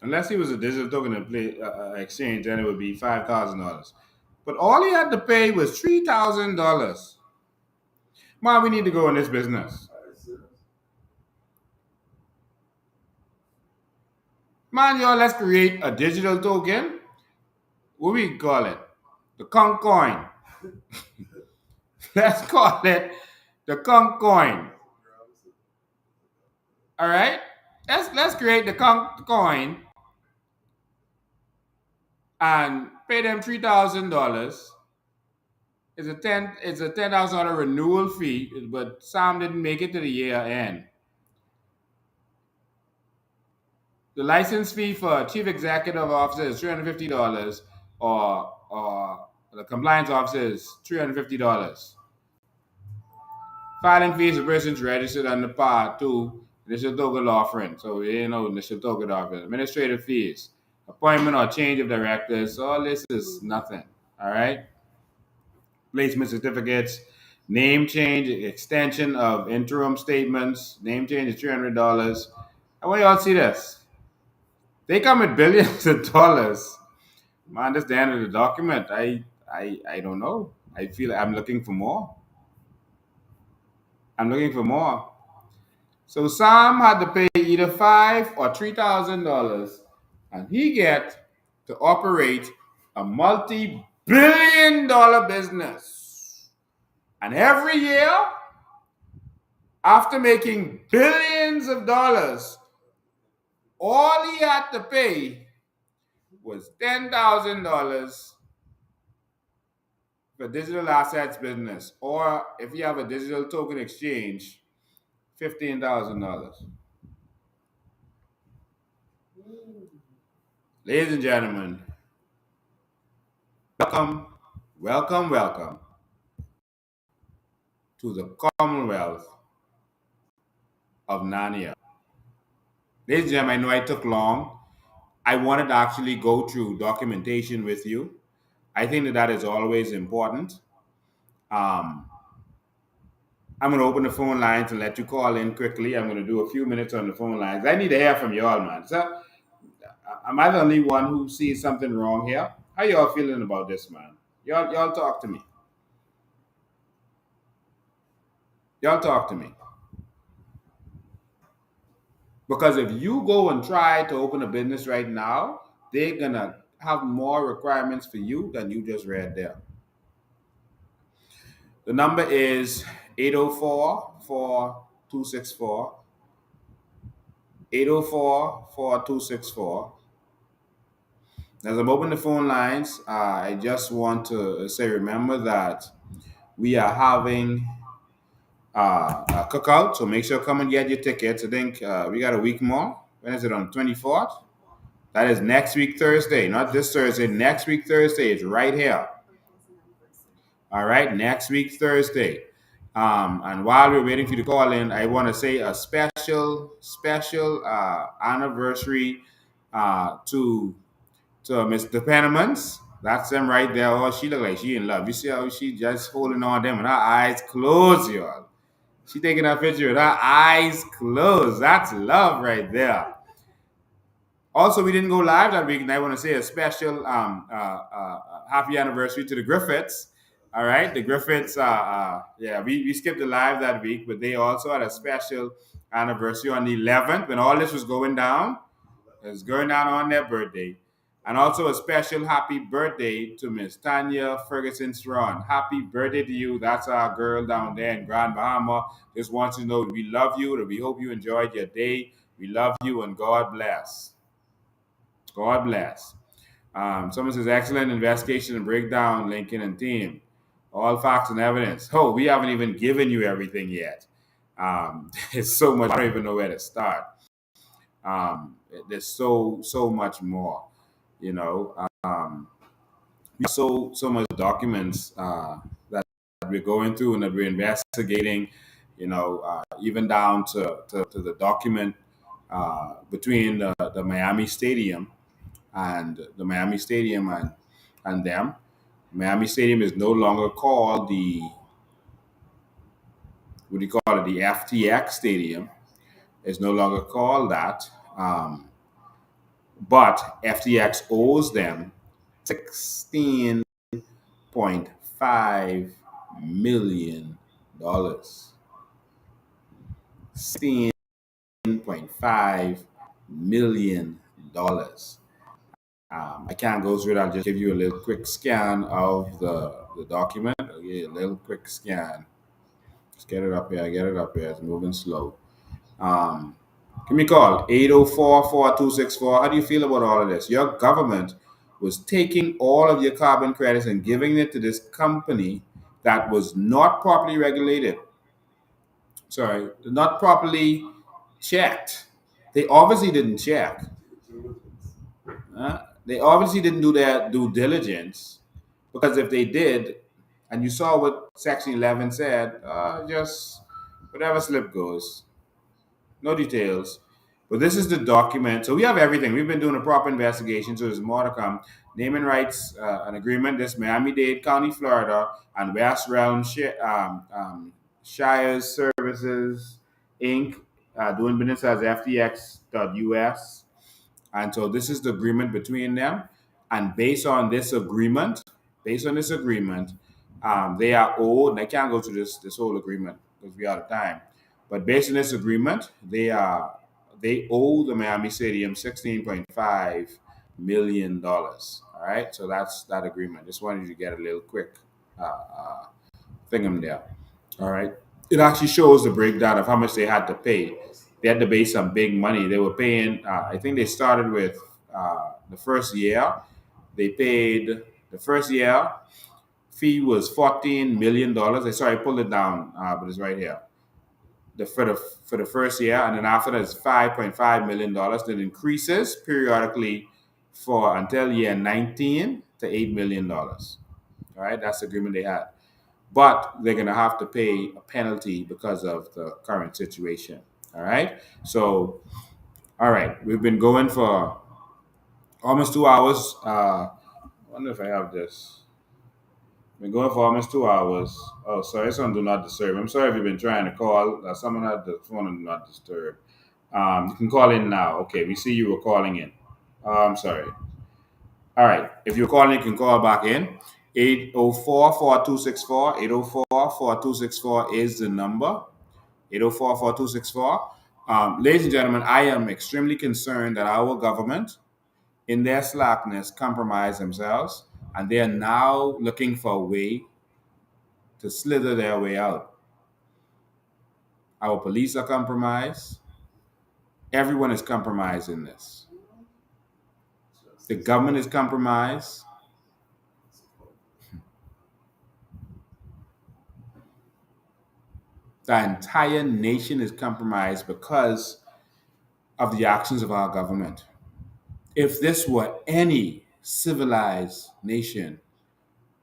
Unless he was a digital token exchange, then it would be $5,000. But all he had to pay was $3,000. Man, we need to go in this business. Man, y'all, let's create a digital token. What we call it? The conch coin. Let's call it the conch coin. All right? Let's create the conch coin and pay them $3,000. It's a $10,000 renewal fee, but Sam didn't make it to the year end. The license fee for chief executive officer is $350, or the compliance officer is $350. Filing fees for persons registered under Part 2, initial token offering. So you know initial token offering. Administrative fees, appointment or change of directors. All this is nothing. All right. Placement certificates, name change, extension of interim statements. Name change is $300. I want y'all to see this. They come with billions of dollars. Man, that's the end of the document. I don't know. I feel I'm looking for more. I'm looking for more. So Sam had to pay either $5,000 or $3,000, and he get to operate a multi-billion-dollar business. And every year, after making billions of dollars, all he had to pay was $10,000 for digital assets business, or if you have a digital token exchange, $15,000. Ladies and gentlemen, welcome, welcome, welcome to the Commonwealth of Narnia. Ladies and gentlemen, I know I took long. I wanted to actually go through documentation with you. I think that is always important. Um, I'm going to open the phone lines and let you call in quickly. I'm going to do a few minutes on the phone lines. I need to hear from y'all, man. So, am I the only one who sees something wrong here? How y'all feeling about this, man? Y'all talk to me. Y'all talk to me. Because if you go and try to open a business right now, they're gonna have more requirements for you than you just read there. The number is 804 4264. 804 4264. As I'm opening the phone lines, I just want to say remember that we are having a cookout, so make sure come and get your tickets. I think we got a week more. When is it, on 24th? That is next week Thursday, not this Thursday. Next week Thursday is right here. All right, next week Thursday. And while we're waiting for you to call in, I want to say a special anniversary to Mr. Penniman's. That's them right there. Oh, she look like she in love. You see how she just holding on them and her eyes closed, y'all. She taking that picture with her eyes closed. That's love right there. Also, we didn't go live that week, and I want to say a special happy anniversary to the Griffiths. All right, the Griffiths. Yeah, we skipped the live that week, but they also had a special anniversary on the 11th when all this was going down. It was going down on their birthday. And also a special happy birthday to Miss Tanya Ferguson Strawn. Happy birthday to you. That's our girl down there in Grand Bahama. Just want you to know that we love you, that we hope you enjoyed your day. We love you, and God bless. God bless. Someone says, excellent investigation and breakdown, Lincoln and team. All facts and evidence. Oh, we haven't even given you everything yet. There's so much. I don't even know where to start. There's so much more. You know, we have so much documents that we're going through and that we're investigating. You know, even down to the document between the Miami Stadium and them. Miami Stadium is no longer called the, what do you call it, the FTX Stadium. It's no longer called that. But FTX owes them $16.5 million. $16.5 million. I can't go through it. I'll just give you a little quick scan of the document. Okay, a little quick scan. Just get it up here. Get it up here. It's moving slow. Give me a call, 804-4264. How do you feel about all of this? Your government was taking all of your carbon credits and giving it to this company that was not properly regulated. Sorry, not properly checked. They obviously didn't check. They obviously didn't do their due diligence, because if they did, and you saw what Section 11 said, just whatever slip goes. No details. But this is the document. So we have everything. We've been doing a proper investigation, so there's more to come. Naming rights, an agreement. This Miami-Dade County, Florida, and West Realm Shires Services, Inc., doing business as FTX.US. And so this is the agreement between them. And based on this agreement, they are owed, and I can't go through this whole agreement because we're out of time. But based on this agreement, they owe the Miami Stadium $16.5 million. All right, so that's that agreement. Just wanted you to get a little quick thingam there. All right, it actually shows the breakdown of how much they had to pay. They had to pay some big money. They were paying. I think they started with the first year. They paid the first year fee was $14 million. I pulled it down, but it's right here. For the first year, and then after that it's $5.5 million. That increases periodically for until year 19 to $8 million. All right, that's the agreement they had. But they're gonna have to pay a penalty because of the current situation. All right. So, all right, we've been going for almost 2 hours. I wonder if I have this. Been going for almost 2 hours. Oh, sorry, it's on Do Not Disturb. I'm sorry if you've been trying to call. Someone had the phone on Do Not Disturb. You can call in now. Okay, we see you were calling in. I'm sorry. All right, if you're calling, you can call back in. 804-4264. 804-4264 is the number. 804-4264. Ladies and gentlemen, I am extremely concerned that our government, in their slackness, compromise themselves, and they are now looking for a way to slither their way out. Our police are compromised. Everyone is compromised in this. The government is compromised. The entire nation is compromised because of the actions of our government. If this were any civilized nation,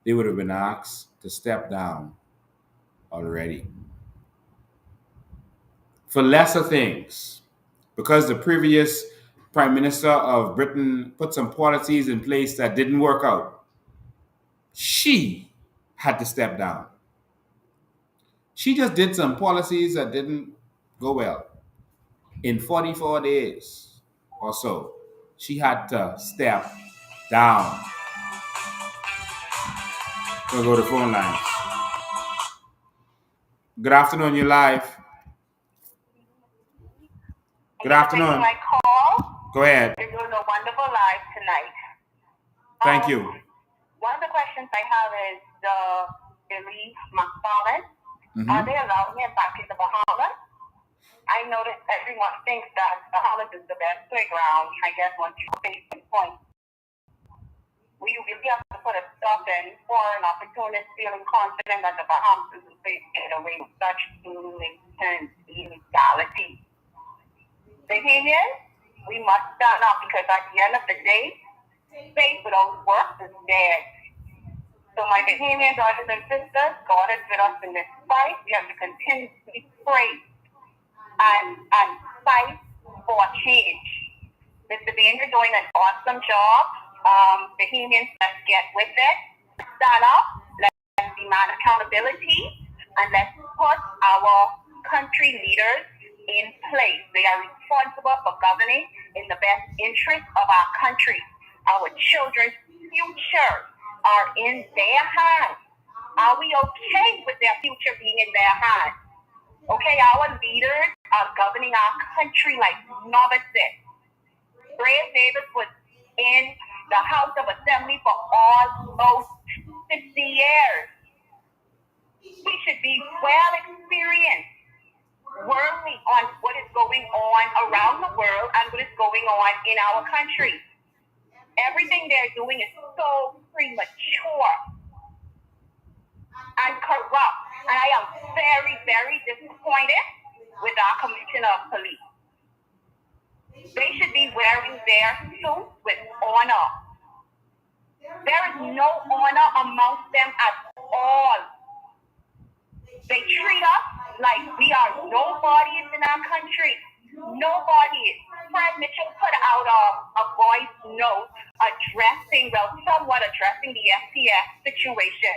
they would have been asked to step down already. For lesser things, because the previous Prime Minister of Britain put some policies in place that didn't work out, she had to step down. She just did some policies that didn't go well. In 44 days or so, she had to step down. We'll go to phone lines. Good afternoon, you're live. Good afternoon. My call. Go ahead. You're doing a wonderful live tonight. Thank you. One of the questions I have is Billy McFarland. Are they allowing him back in the Bahamas? I know that everyone thinks that Bahamas is the best playground. I guess once you face the point, we really have to put a stop in foreign opportunists feeling confident that the Bahamas is a place to get away with such blatant illegality. Bahamians, we must stand up because at the end of the day, faith without work is dead. So my Bahamian brothers and sisters, God is with us in this fight. We have to continuously pray and fight for change. Mr. Bean, you're doing an awesome job. Bahamians, let's get with it. Stand up, let's demand accountability, and let's put our country leaders in place. They are responsible for governing in the best interest of our country. Our children's future are in their hands. Are we okay with their future being in their hands? Okay, our leaders are governing our country like novices. Brave Davis was in the House of Assembly for almost 60 years. We should be well experienced, worldly on what is going on around the world and what is going on in our country. Everything they're doing is so premature and corrupt. And I am very, very disappointed with our Commissioner of Police. They should be wearing their suits with honor. There is no honor amongst them at all. They treat us like we are nobodies in our country. Nobodies. Fred Mitchell put out a voice note somewhat addressing the FTX situation.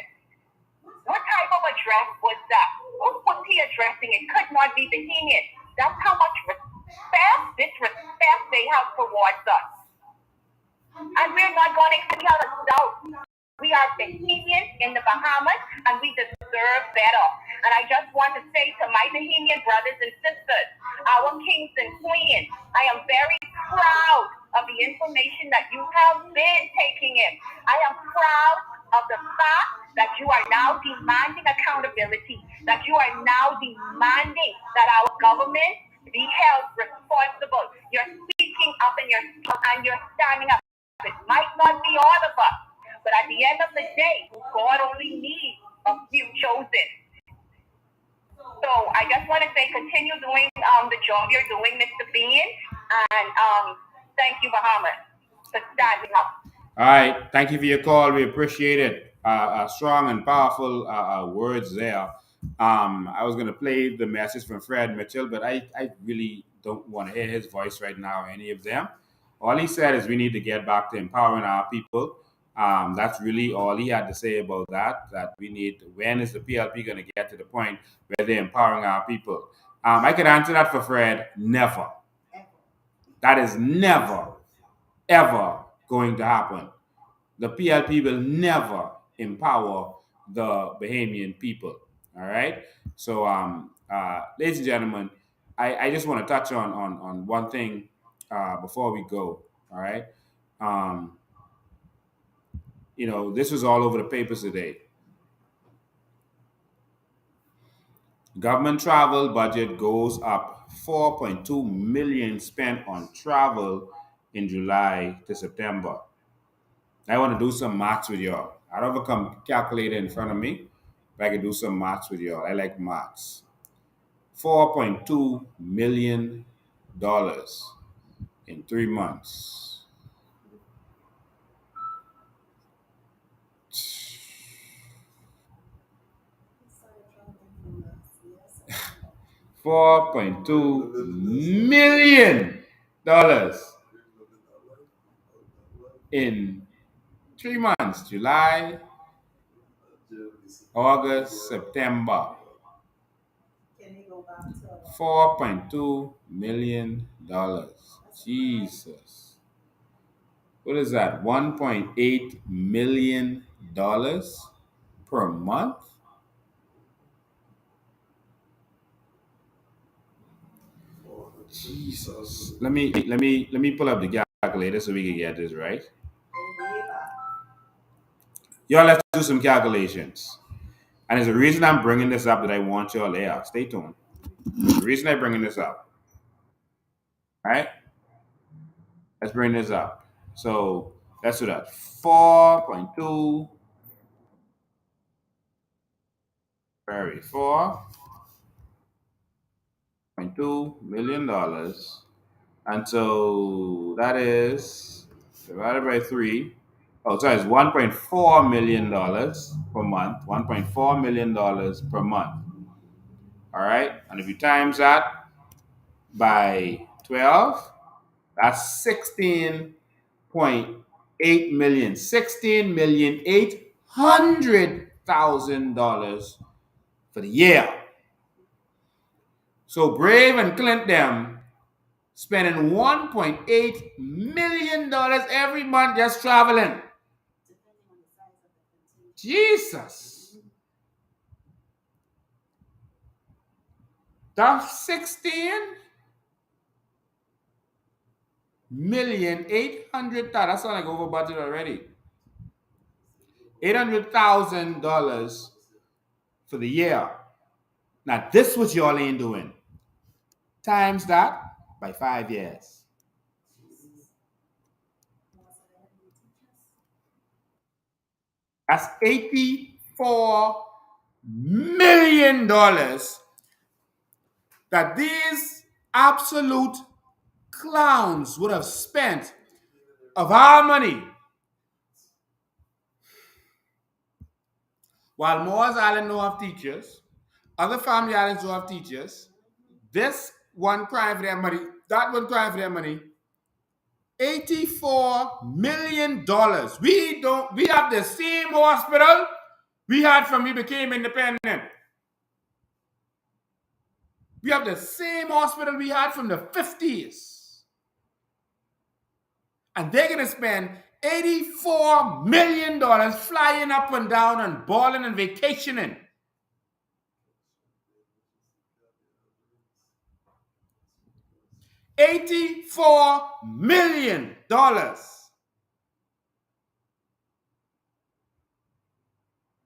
What type of address was that? Who was he addressing? It could not be Bahamian. That's how much disrespect they have towards us. And we're not going to tell us out. We are Bahamians in the Bahamas, and we deserve better. And I just want to say to my Bahamian brothers and sisters, our kings and queens, I am very proud of the information that you have been taking in. I am proud of the fact that you are now demanding accountability, that you are now demanding that our government be held responsible. You're speaking up and you're standing up. It might not be all of us, but at the end of the day, God only needs a few chosen. So I just want to say, continue doing the job you're doing, Mr. Bean, and thank you, Bahamas, for standing up. All right. Thank you for your call. We appreciate it. Strong and powerful words there. I was going to play the message from Fred Mitchell, but I really don't want to hear his voice right now, any of them. All he said is we need to get back to empowering our people. That's really all he had to say about that we need. When is the PLP going to get to the point where they're empowering our people? I can answer that for Fred. Never. That is never, ever going to happen. The PLP will never empower the Bahamian people. All right. So, ladies and gentlemen, I just want to touch on one thing before we go. All right. This was all over the papers today. Government travel budget goes up 4.2 million spent on travel in July to September. I want to do some maths with y'all. I don't have a calculator in front of me, but I can do some maths with y'all. I like maths. $4.2 million in 3 months. $4.2 million in 3 months. July, August, September. $4.2 million. Jesus. What is that? $1.8 million per month? Jesus. Let me pull up the calculator so we can get this right. Y'all, let's do some calculations. And there's a reason I'm bringing this up that I want y'all there. Stay tuned. The reason I'm bringing this up. All right? Let's bring this up. So let's do that. 4.2. $4.2 million. And so that is divided by 3. Oh, sorry, it's $1.4 million per month. $1.4 million per month. All right. And if you times that by 12, that's 16.8 million. $16,800,000 for the year. So Brave and Clint them spending $1.8 million every month just traveling. Jesus. That's 16,800,000. That's not like over budget already. $800,000 for the year. Now this what y'all ain't doing. Times that by 5 years. That's $84 million that these absolute clowns would have spent of our money. While Moores Island don't have teachers, other family islands don't have teachers, this one crying for their money, that one crying for their money, $84 million. We have the same hospital we had from we became independent. We have the same hospital we had from the 50s. And they're going to spend $84 million flying up and down and balling and vacationing. $84 million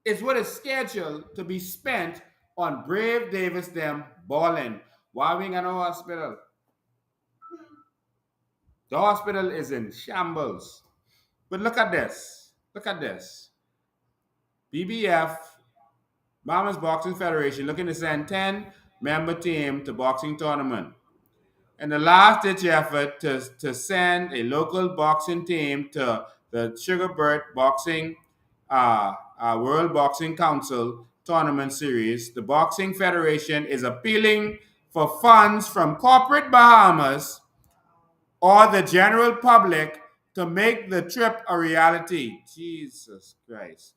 is what is scheduled to be spent on Brave Davis them balling. Why we ain't got no hospital? The hospital is in shambles. But look at this. Look at this. BBF, Bahamas Boxing Federation, looking to send 10-member team to boxing tournament. And the last-ditch effort to send a local boxing team to the Sugarbird Boxing World Boxing Council Tournament Series, the Boxing Federation is appealing for funds from corporate Bahamas or the general public to make the trip a reality. Jesus Christ.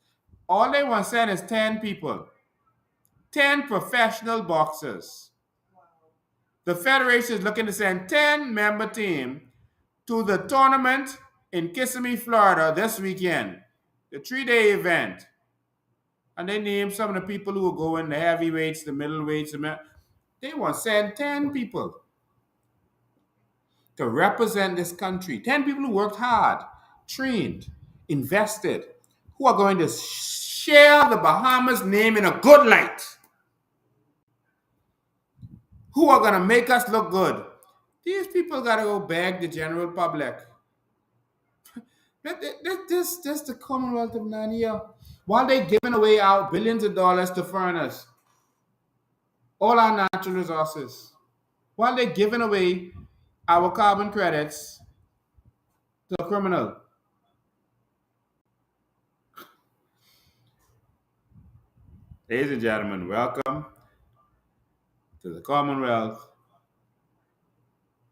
All they want to send is 10 people, 10 professional boxers. The Federation is looking to send 10-member team to the tournament in Kissimmee, Florida this weekend, the 3-day event. And they name some of the people who will go in, the heavyweights, the middleweights. They want to send 10 people to represent this country. 10 people who worked hard, trained, invested, who are going to share the Bahamas name in a good light. who are going to make us look good. These people got to go beg the general public. This the Commonwealth of Narnia. While they're giving away our billions of dollars to foreigners, all our natural resources, while they're giving away our carbon credits to a criminal. Ladies and gentlemen, welcome to the Commonwealth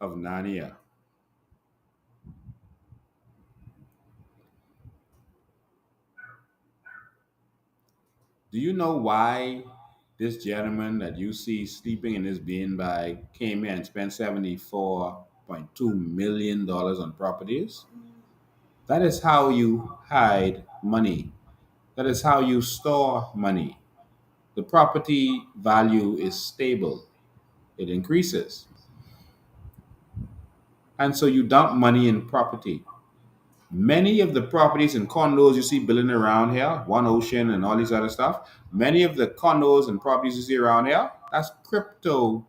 of Narnia. Do you know why this gentleman that you see sleeping in his bean bag came here and spent $74.2 million on properties? That is how you hide money. That is how you store money. The property value is stable, it increases. And so you dump money in property. Many of the properties and condos you see building around here, One Ocean and all these other stuff, many of the condos and properties you see around here, that's crypto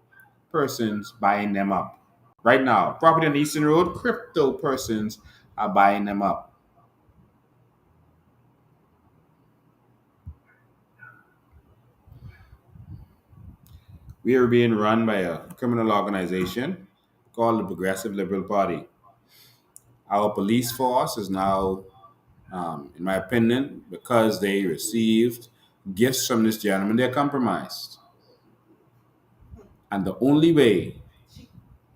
persons buying them up. Right now, property on the Eastern Road, crypto persons are buying them up. We are being run by a criminal organization called the Progressive Liberal Party. Our police force is now, in my opinion, because they received gifts from this gentleman, they're compromised. And the only way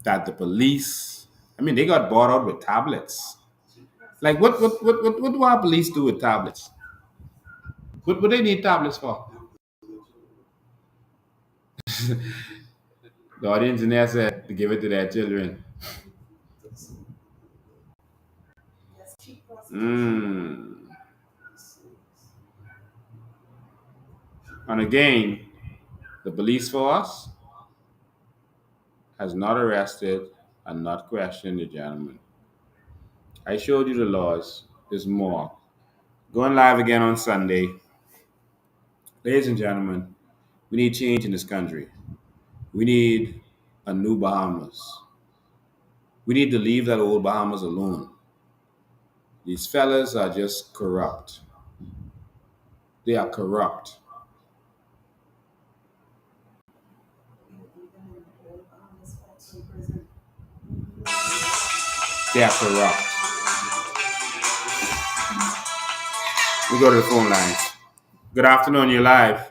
that the police, they got bought out with tablets. Like, what do our police do with tablets? What they need tablets for? The audience in there said to give it to their children. And again, the police force has not arrested and not questioned the gentleman. I showed you the laws. There's more. Going live again on Sunday. Ladies and gentlemen, we need change in this country. We need a new Bahamas. We need to leave that old Bahamas alone. These fellas are just corrupt. They are corrupt. They are corrupt. We go to the phone lines. Good afternoon, you're live.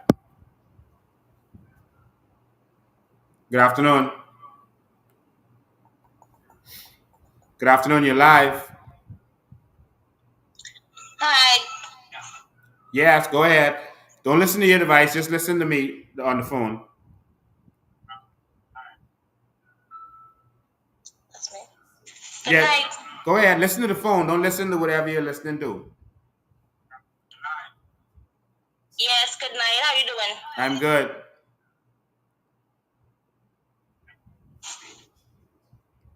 Good afternoon. Good afternoon, you're live. Hi. Yes, go ahead. Don't listen to your device, just listen to me on the phone. That's me. Good night. Go ahead, listen to the phone. Don't listen to whatever you're listening to. Yes, good night. How you doing? I'm good.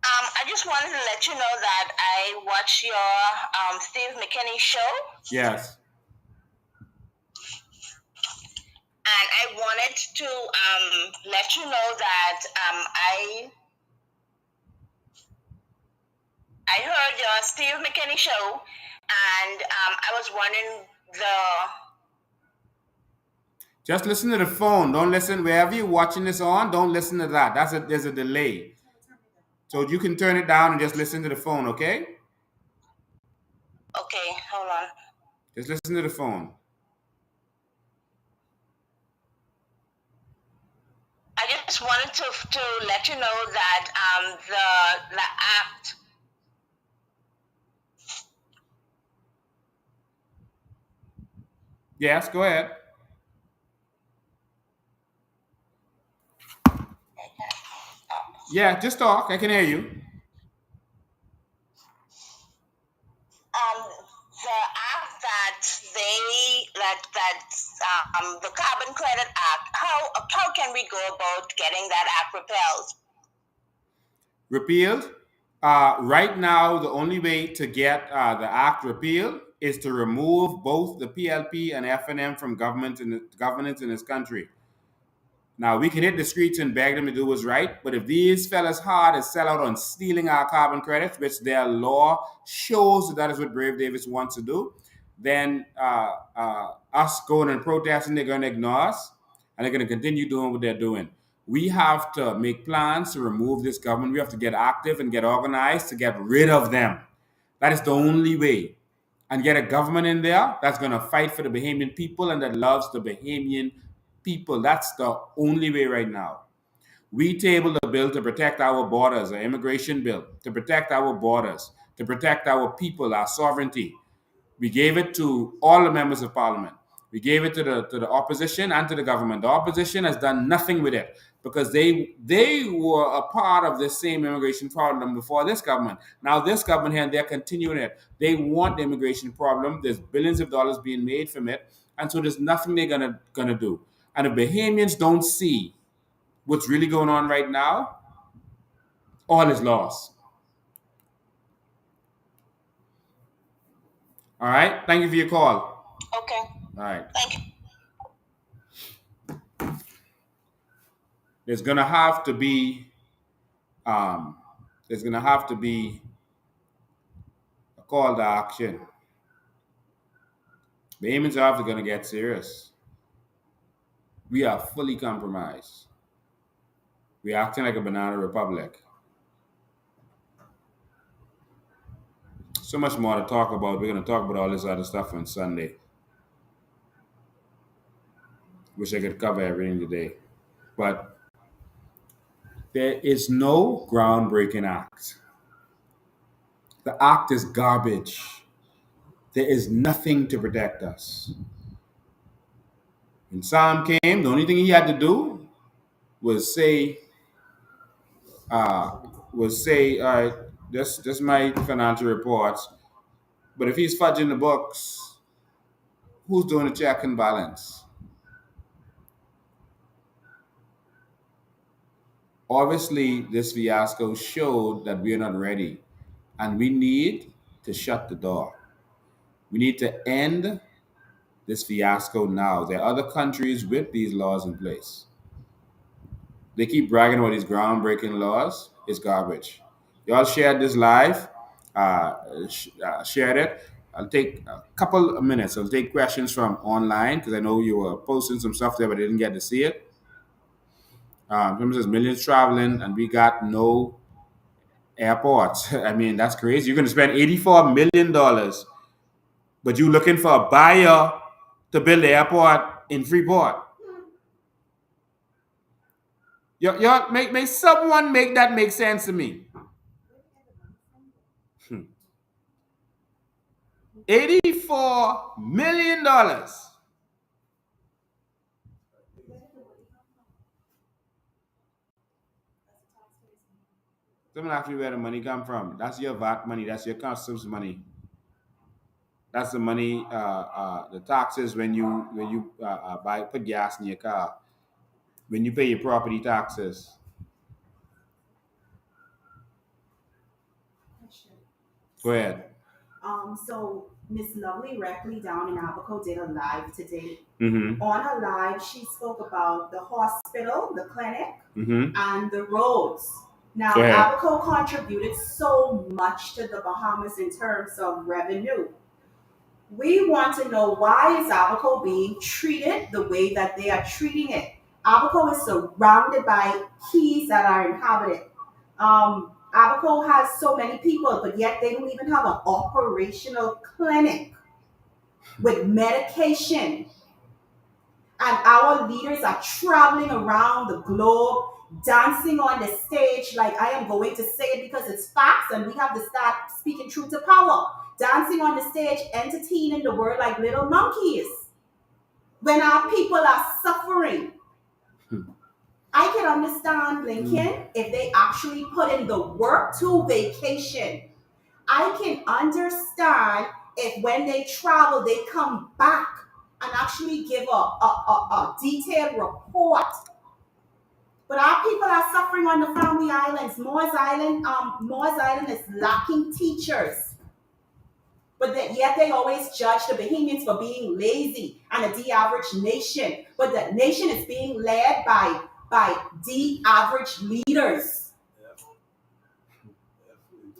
I just wanted to let you know that I watched your Steve McKinney show. Yes. And I wanted to let you know that I heard your Steve McKinney show, and I was wondering Just listen to the phone. Don't listen wherever you're watching this on. Don't listen to that. There's a delay. So you can turn it down and just listen to the phone, okay? Okay, hold on. Just listen to the phone. I just wanted to let you know that the act. Yes, go ahead. Yeah, just talk. I can hear you. The act that the Carbon Credit Act. How can we go about getting that act repealed? Repealed? Right now, the only way to get the act repealed is to remove both the PLP and FNM from governance in this country. Now, we can hit the streets and beg them to do what's right, but if these fellas hard as sell out on stealing our carbon credits, which their law shows that is what Brave Davis wants to do, then us going and protesting, they're going to ignore us, and they're going to continue doing what they're doing. We have to make plans to remove this government. We have to get active and get organized to get rid of them. That is the only way. And get a government in there that's going to fight for the Bahamian people and that loves the Bahamian people. That's the only way right now. We tabled a bill to protect our borders, an immigration bill, to protect our borders, to protect our people, our sovereignty. We gave it to all the members of parliament. We gave it to the opposition and to the government. The opposition has done nothing with it because they were a part of the same immigration problem before this government. Now this government here, they're continuing it. They want the immigration problem. There's billions of dollars being made from it, and so there's nothing they're gonna do. And if Bahamians don't see what's really going on right now, all is lost. All right. Thank you for your call. Okay. All right. Thank you. There's gonna have to be a call to action. Bahamians are going to get serious. We are fully compromised. We're acting like a banana republic. So much more to talk about. We're going to talk about all this other stuff on Sunday. Wish I could cover everything today. But there is no groundbreaking act. The act is garbage. There is nothing to protect us. When Sam came, the only thing he had to do was say, all right, this my financial reports. But if he's fudging the books, who's doing the check and balance? Obviously, this fiasco showed that we are not ready, and we need to shut the door. We need to end this fiasco now. There are other countries with these laws in place. They keep bragging about these groundbreaking laws. It's garbage. Y'all shared this live, shared it. I'll take a couple of minutes. I'll take questions from online because I know you were posting some stuff there, but I didn't get to see it. Someone says millions traveling and we got no airports. I mean, that's crazy. You're going to spend $84 million, but you're looking for a buyer to build the airport in Freeport. Y'all make someone make that make sense to me. $84 million. Someone asked me where the money come from. That's your VAT money. That's your customs money. That's the money, the taxes when you put gas in your car. When you pay your property taxes. Go ahead. So Miss Lovely Reckley down in Abaco did a live today. Mm-hmm. On her live, she spoke about the hospital, the clinic, Mm-hmm. and the roads. Now, Go ahead. Abaco contributed so much to the Bahamas in terms of revenue. We want to know, why is Abaco being treated the way that they are treating it? Abaco is surrounded by keys that are inhabited. Abaco has so many people, but yet they don't even have an operational clinic with medication. And our leaders are traveling around the globe, dancing on the stage, like, I am going to say it because it's facts and we have to start speaking truth to power. Dancing on the stage, entertaining the world like little monkeys. When our people are suffering. I can understand, Blinken, if they actually put in the work to vacation. I can understand if when they travel, they come back and actually give a detailed report. But our people are suffering on the family islands. Moores Island is lacking teachers. But that yet they always judge the Bahamians for being lazy and a de-average nation. But the nation is being led by de-average leaders.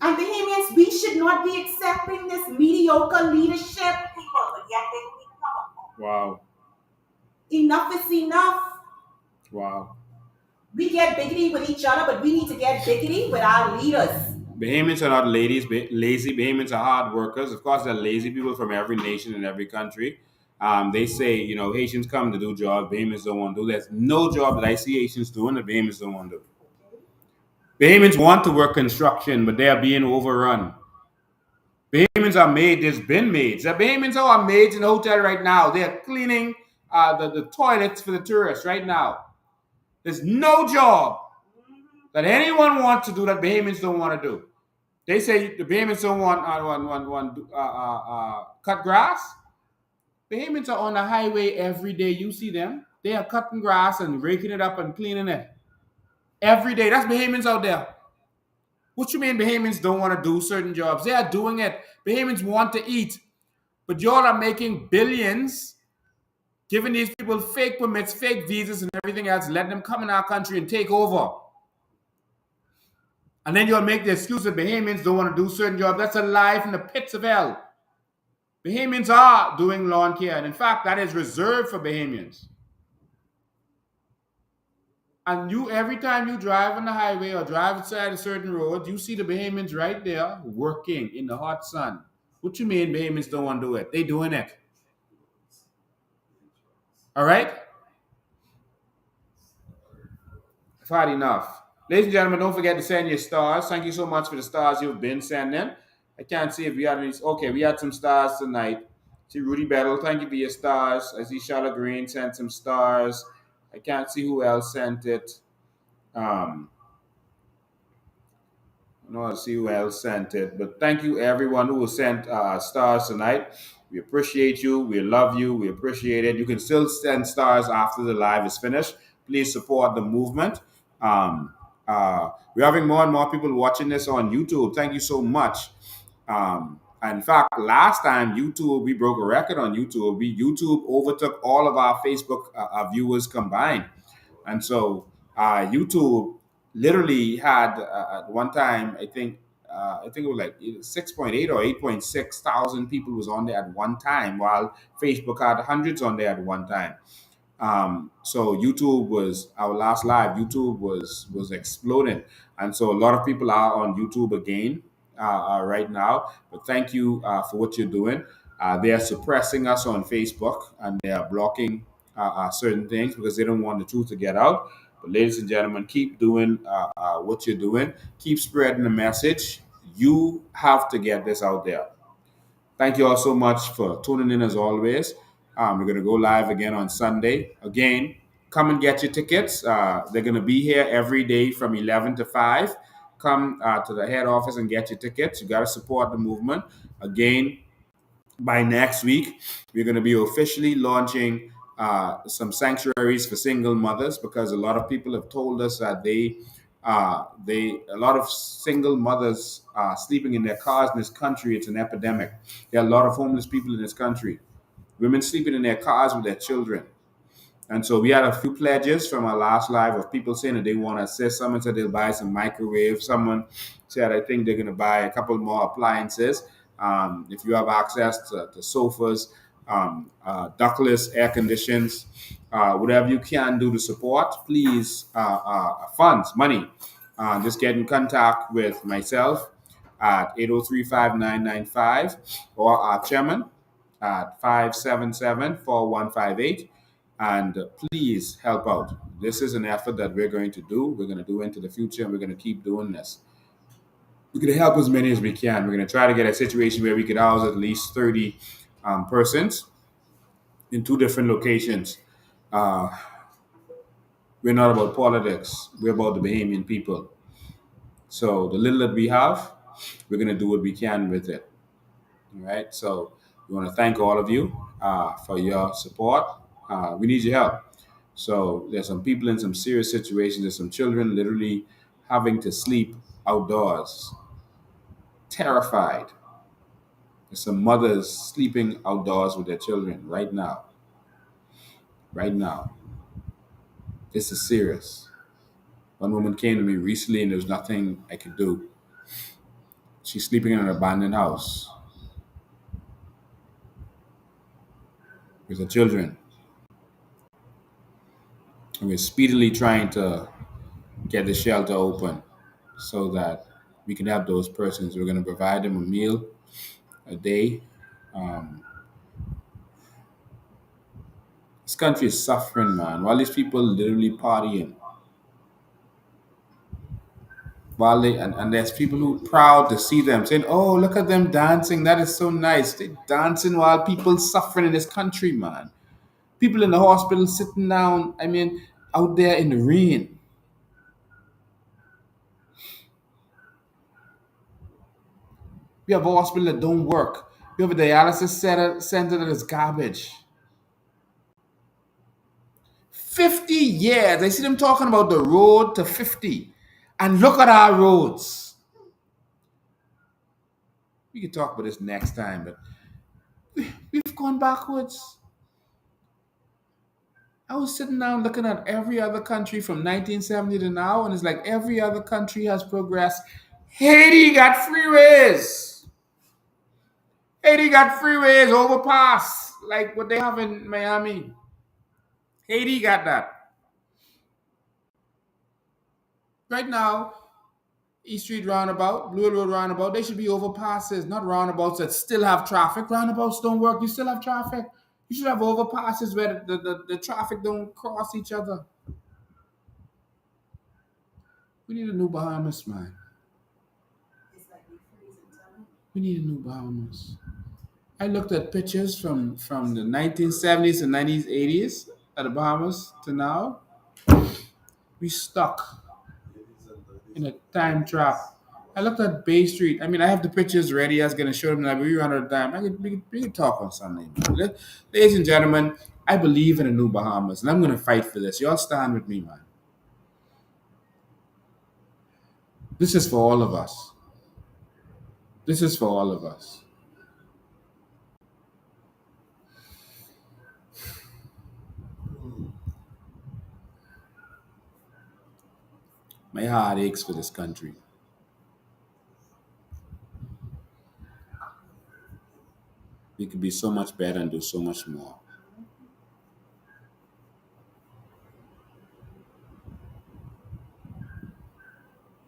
And Bahamians, we should not be accepting this mediocre leadership. Wow. Enough is enough. Wow. We get biggity with each other, but we need to get biggity with our leaders. Bahamians are not lazy. Bahamians are hard workers. Of course, there are lazy people from every nation and every country. They say, Haitians come to do jobs. Bahamians don't want to do. There's no job that I see Haitians doing that Bahamians don't want to do. Bahamians want to work construction, but they are being overrun. Bahamians are maids. There's been maids. The Bahamians are maids in the hotel right now. They are cleaning the toilets for the tourists right now. There's no job that anyone wants to do that Bahamians don't want to do. They say the Bahamians don't want cut grass. Bahamians are on the highway every day. You see them. They are cutting grass and raking it up and cleaning it every day. That's Bahamians out there. What you mean Bahamians don't want to do certain jobs? They are doing it. Bahamians want to eat. But y'all are making billions, giving these people fake permits, fake visas, and everything else, letting them come in our country and take over. And then you'll make the excuse that Bahamians don't want to do certain jobs. That's a lie from the pits of hell. Bahamians are doing lawn care. And in fact, that is reserved for Bahamians. And every time you drive on the highway or drive inside a certain road, you see the Bahamians right there working in the hot sun. What you mean Bahamians don't want to do it? They doing it. All right? I've had enough. Ladies and gentlemen, don't forget to send your stars. Thank you so much for the stars you've been sending. I can't see if we had any. Okay, we had some stars tonight. See Rudy Battle, thank you for your stars. I see Charlotte Green sent some stars. I can't see who else sent it. I see who else sent it. But thank you everyone who sent stars tonight. We appreciate you. We love you. We appreciate it. You can still send stars after the live is finished. Please support the movement. We're having more and more people watching this on YouTube. Thank you so much. In fact, last time we broke a record on YouTube. YouTube overtook all of our Facebook viewers combined. And so YouTube literally had at one time, I think it was like 6.8 or 8.6 thousand people was on there at one time, while Facebook had hundreds on there at one time. So YouTube was our last live. YouTube was exploding, and so a lot of people are on YouTube again right now. But thank you for what you're doing. They are suppressing us on Facebook, and they are blocking certain things because they don't want the truth to get out. But ladies and gentlemen, keep doing what you're doing. Keep spreading the message. You have to get this out there. Thank you all so much for tuning in as always. We're going to go live again on Sunday. Again, come and get your tickets. They're going to be here every day from 11 to 5. Come to the head office and get your tickets. You got to support the movement. Again, by next week, we're going to be officially launching some sanctuaries for single mothers, because a lot of people have told us that a lot of single mothers sleeping in their cars in this country. It's an epidemic. There are a lot of homeless people in this country. Women sleeping in their cars with their children. And so we had a few pledges from our last live of people saying that they want to assist. Someone said they'll buy some microwaves. Someone said, I think they're going to buy a couple more appliances. If you have access to sofas, ductless air conditions, whatever you can do to support, please, funds, money, just get in contact with myself at 803-5995 or our chairman at 577-4158. And please help out. This is an effort that we're going to do. We're going to do into the future, and we're going to keep doing this. We're going to help as many as we can. We're going to try to get a situation where we could house at least 30 persons in 2 different locations. We're not about politics. We're about the Bahamian people. So the little that we have, we're going to do what we can with it. All right. So we want to thank all of you for your support. We need your help. So there's some people in some serious situations. There's some children literally having to sleep outdoors, terrified. There's some mothers sleeping outdoors with their children right now. Right now. This is serious. One woman came to me recently and there was nothing I could do. She's sleeping in an abandoned house with her children. And we're speedily trying to get the shelter open so that we can help those persons. We're going to provide them a meal a day. This country is suffering, man. While these people literally partying, and there's people who are proud to see them saying, "Oh, look at them dancing. That is so nice." They're dancing while people suffering in this country, man. People in the hospital sitting down. I mean, out there in the rain. We have a hospital that don't work. We have a dialysis center that is garbage. 50 years. I see them talking about the road to 50. And look at our roads. We can talk about this next time, but we've gone backwards. I was sitting down looking at every other country from 1970 to now, and it's like every other country has progressed. Haiti got freeways. Haiti got freeways, overpass, like what they have in Miami. Haiti got that. Right now, East Street roundabout, Blue Road roundabout, they should be overpasses, not roundabouts that still have traffic. Roundabouts don't work. You still have traffic. You should have overpasses where the traffic don't cross each other. We need a new Bahamas, man. We need a new Bahamas. I looked at pictures from the 1970s and 1980s at the Bahamas to now. We stuck in a time trap. I looked at Bay Street. I mean, I have the pictures ready. I was going to show them that, but we run out of time. We can talk on Sunday. Ladies and gentlemen, I believe in a new Bahamas, and I'm going to fight for this. Y'all stand with me, man. This is for all of us. This is for all of us. My heart aches for this country. We could be so much better and do so much more.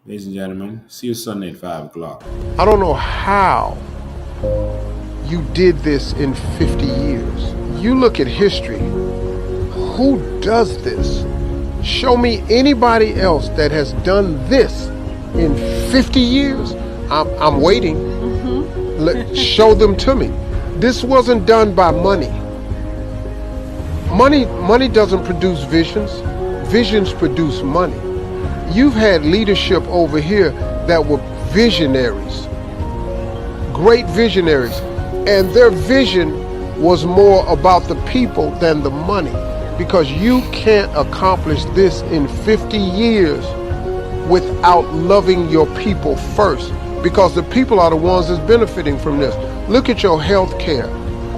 Ladies and gentlemen, see you Sunday at 5 o'clock. I don't know how you did this in 50 years. You look at history. Who does this? Show me anybody else that has done this in 50 years. I'm waiting. Show them to me. This wasn't done by money. Money doesn't produce visions. Visions produce money. You've had leadership over here that were visionaries, great visionaries, and their vision was more about the people than the money, because you can't accomplish this in 50 years without loving your people first, because the people are the ones that's benefiting from this. Look at your health care.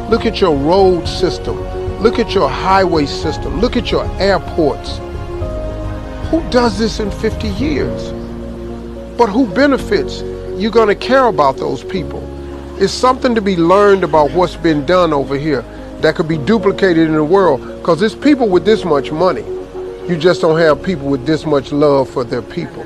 Look at your road system. Look at your highway system. Look at your airports. Who does this in 50 years? But who benefits? You're going to care about those people. It's something to be learned about what's been done over here that could be duplicated in the world, because there's people with this much money. You just don't have people with this much love for their people.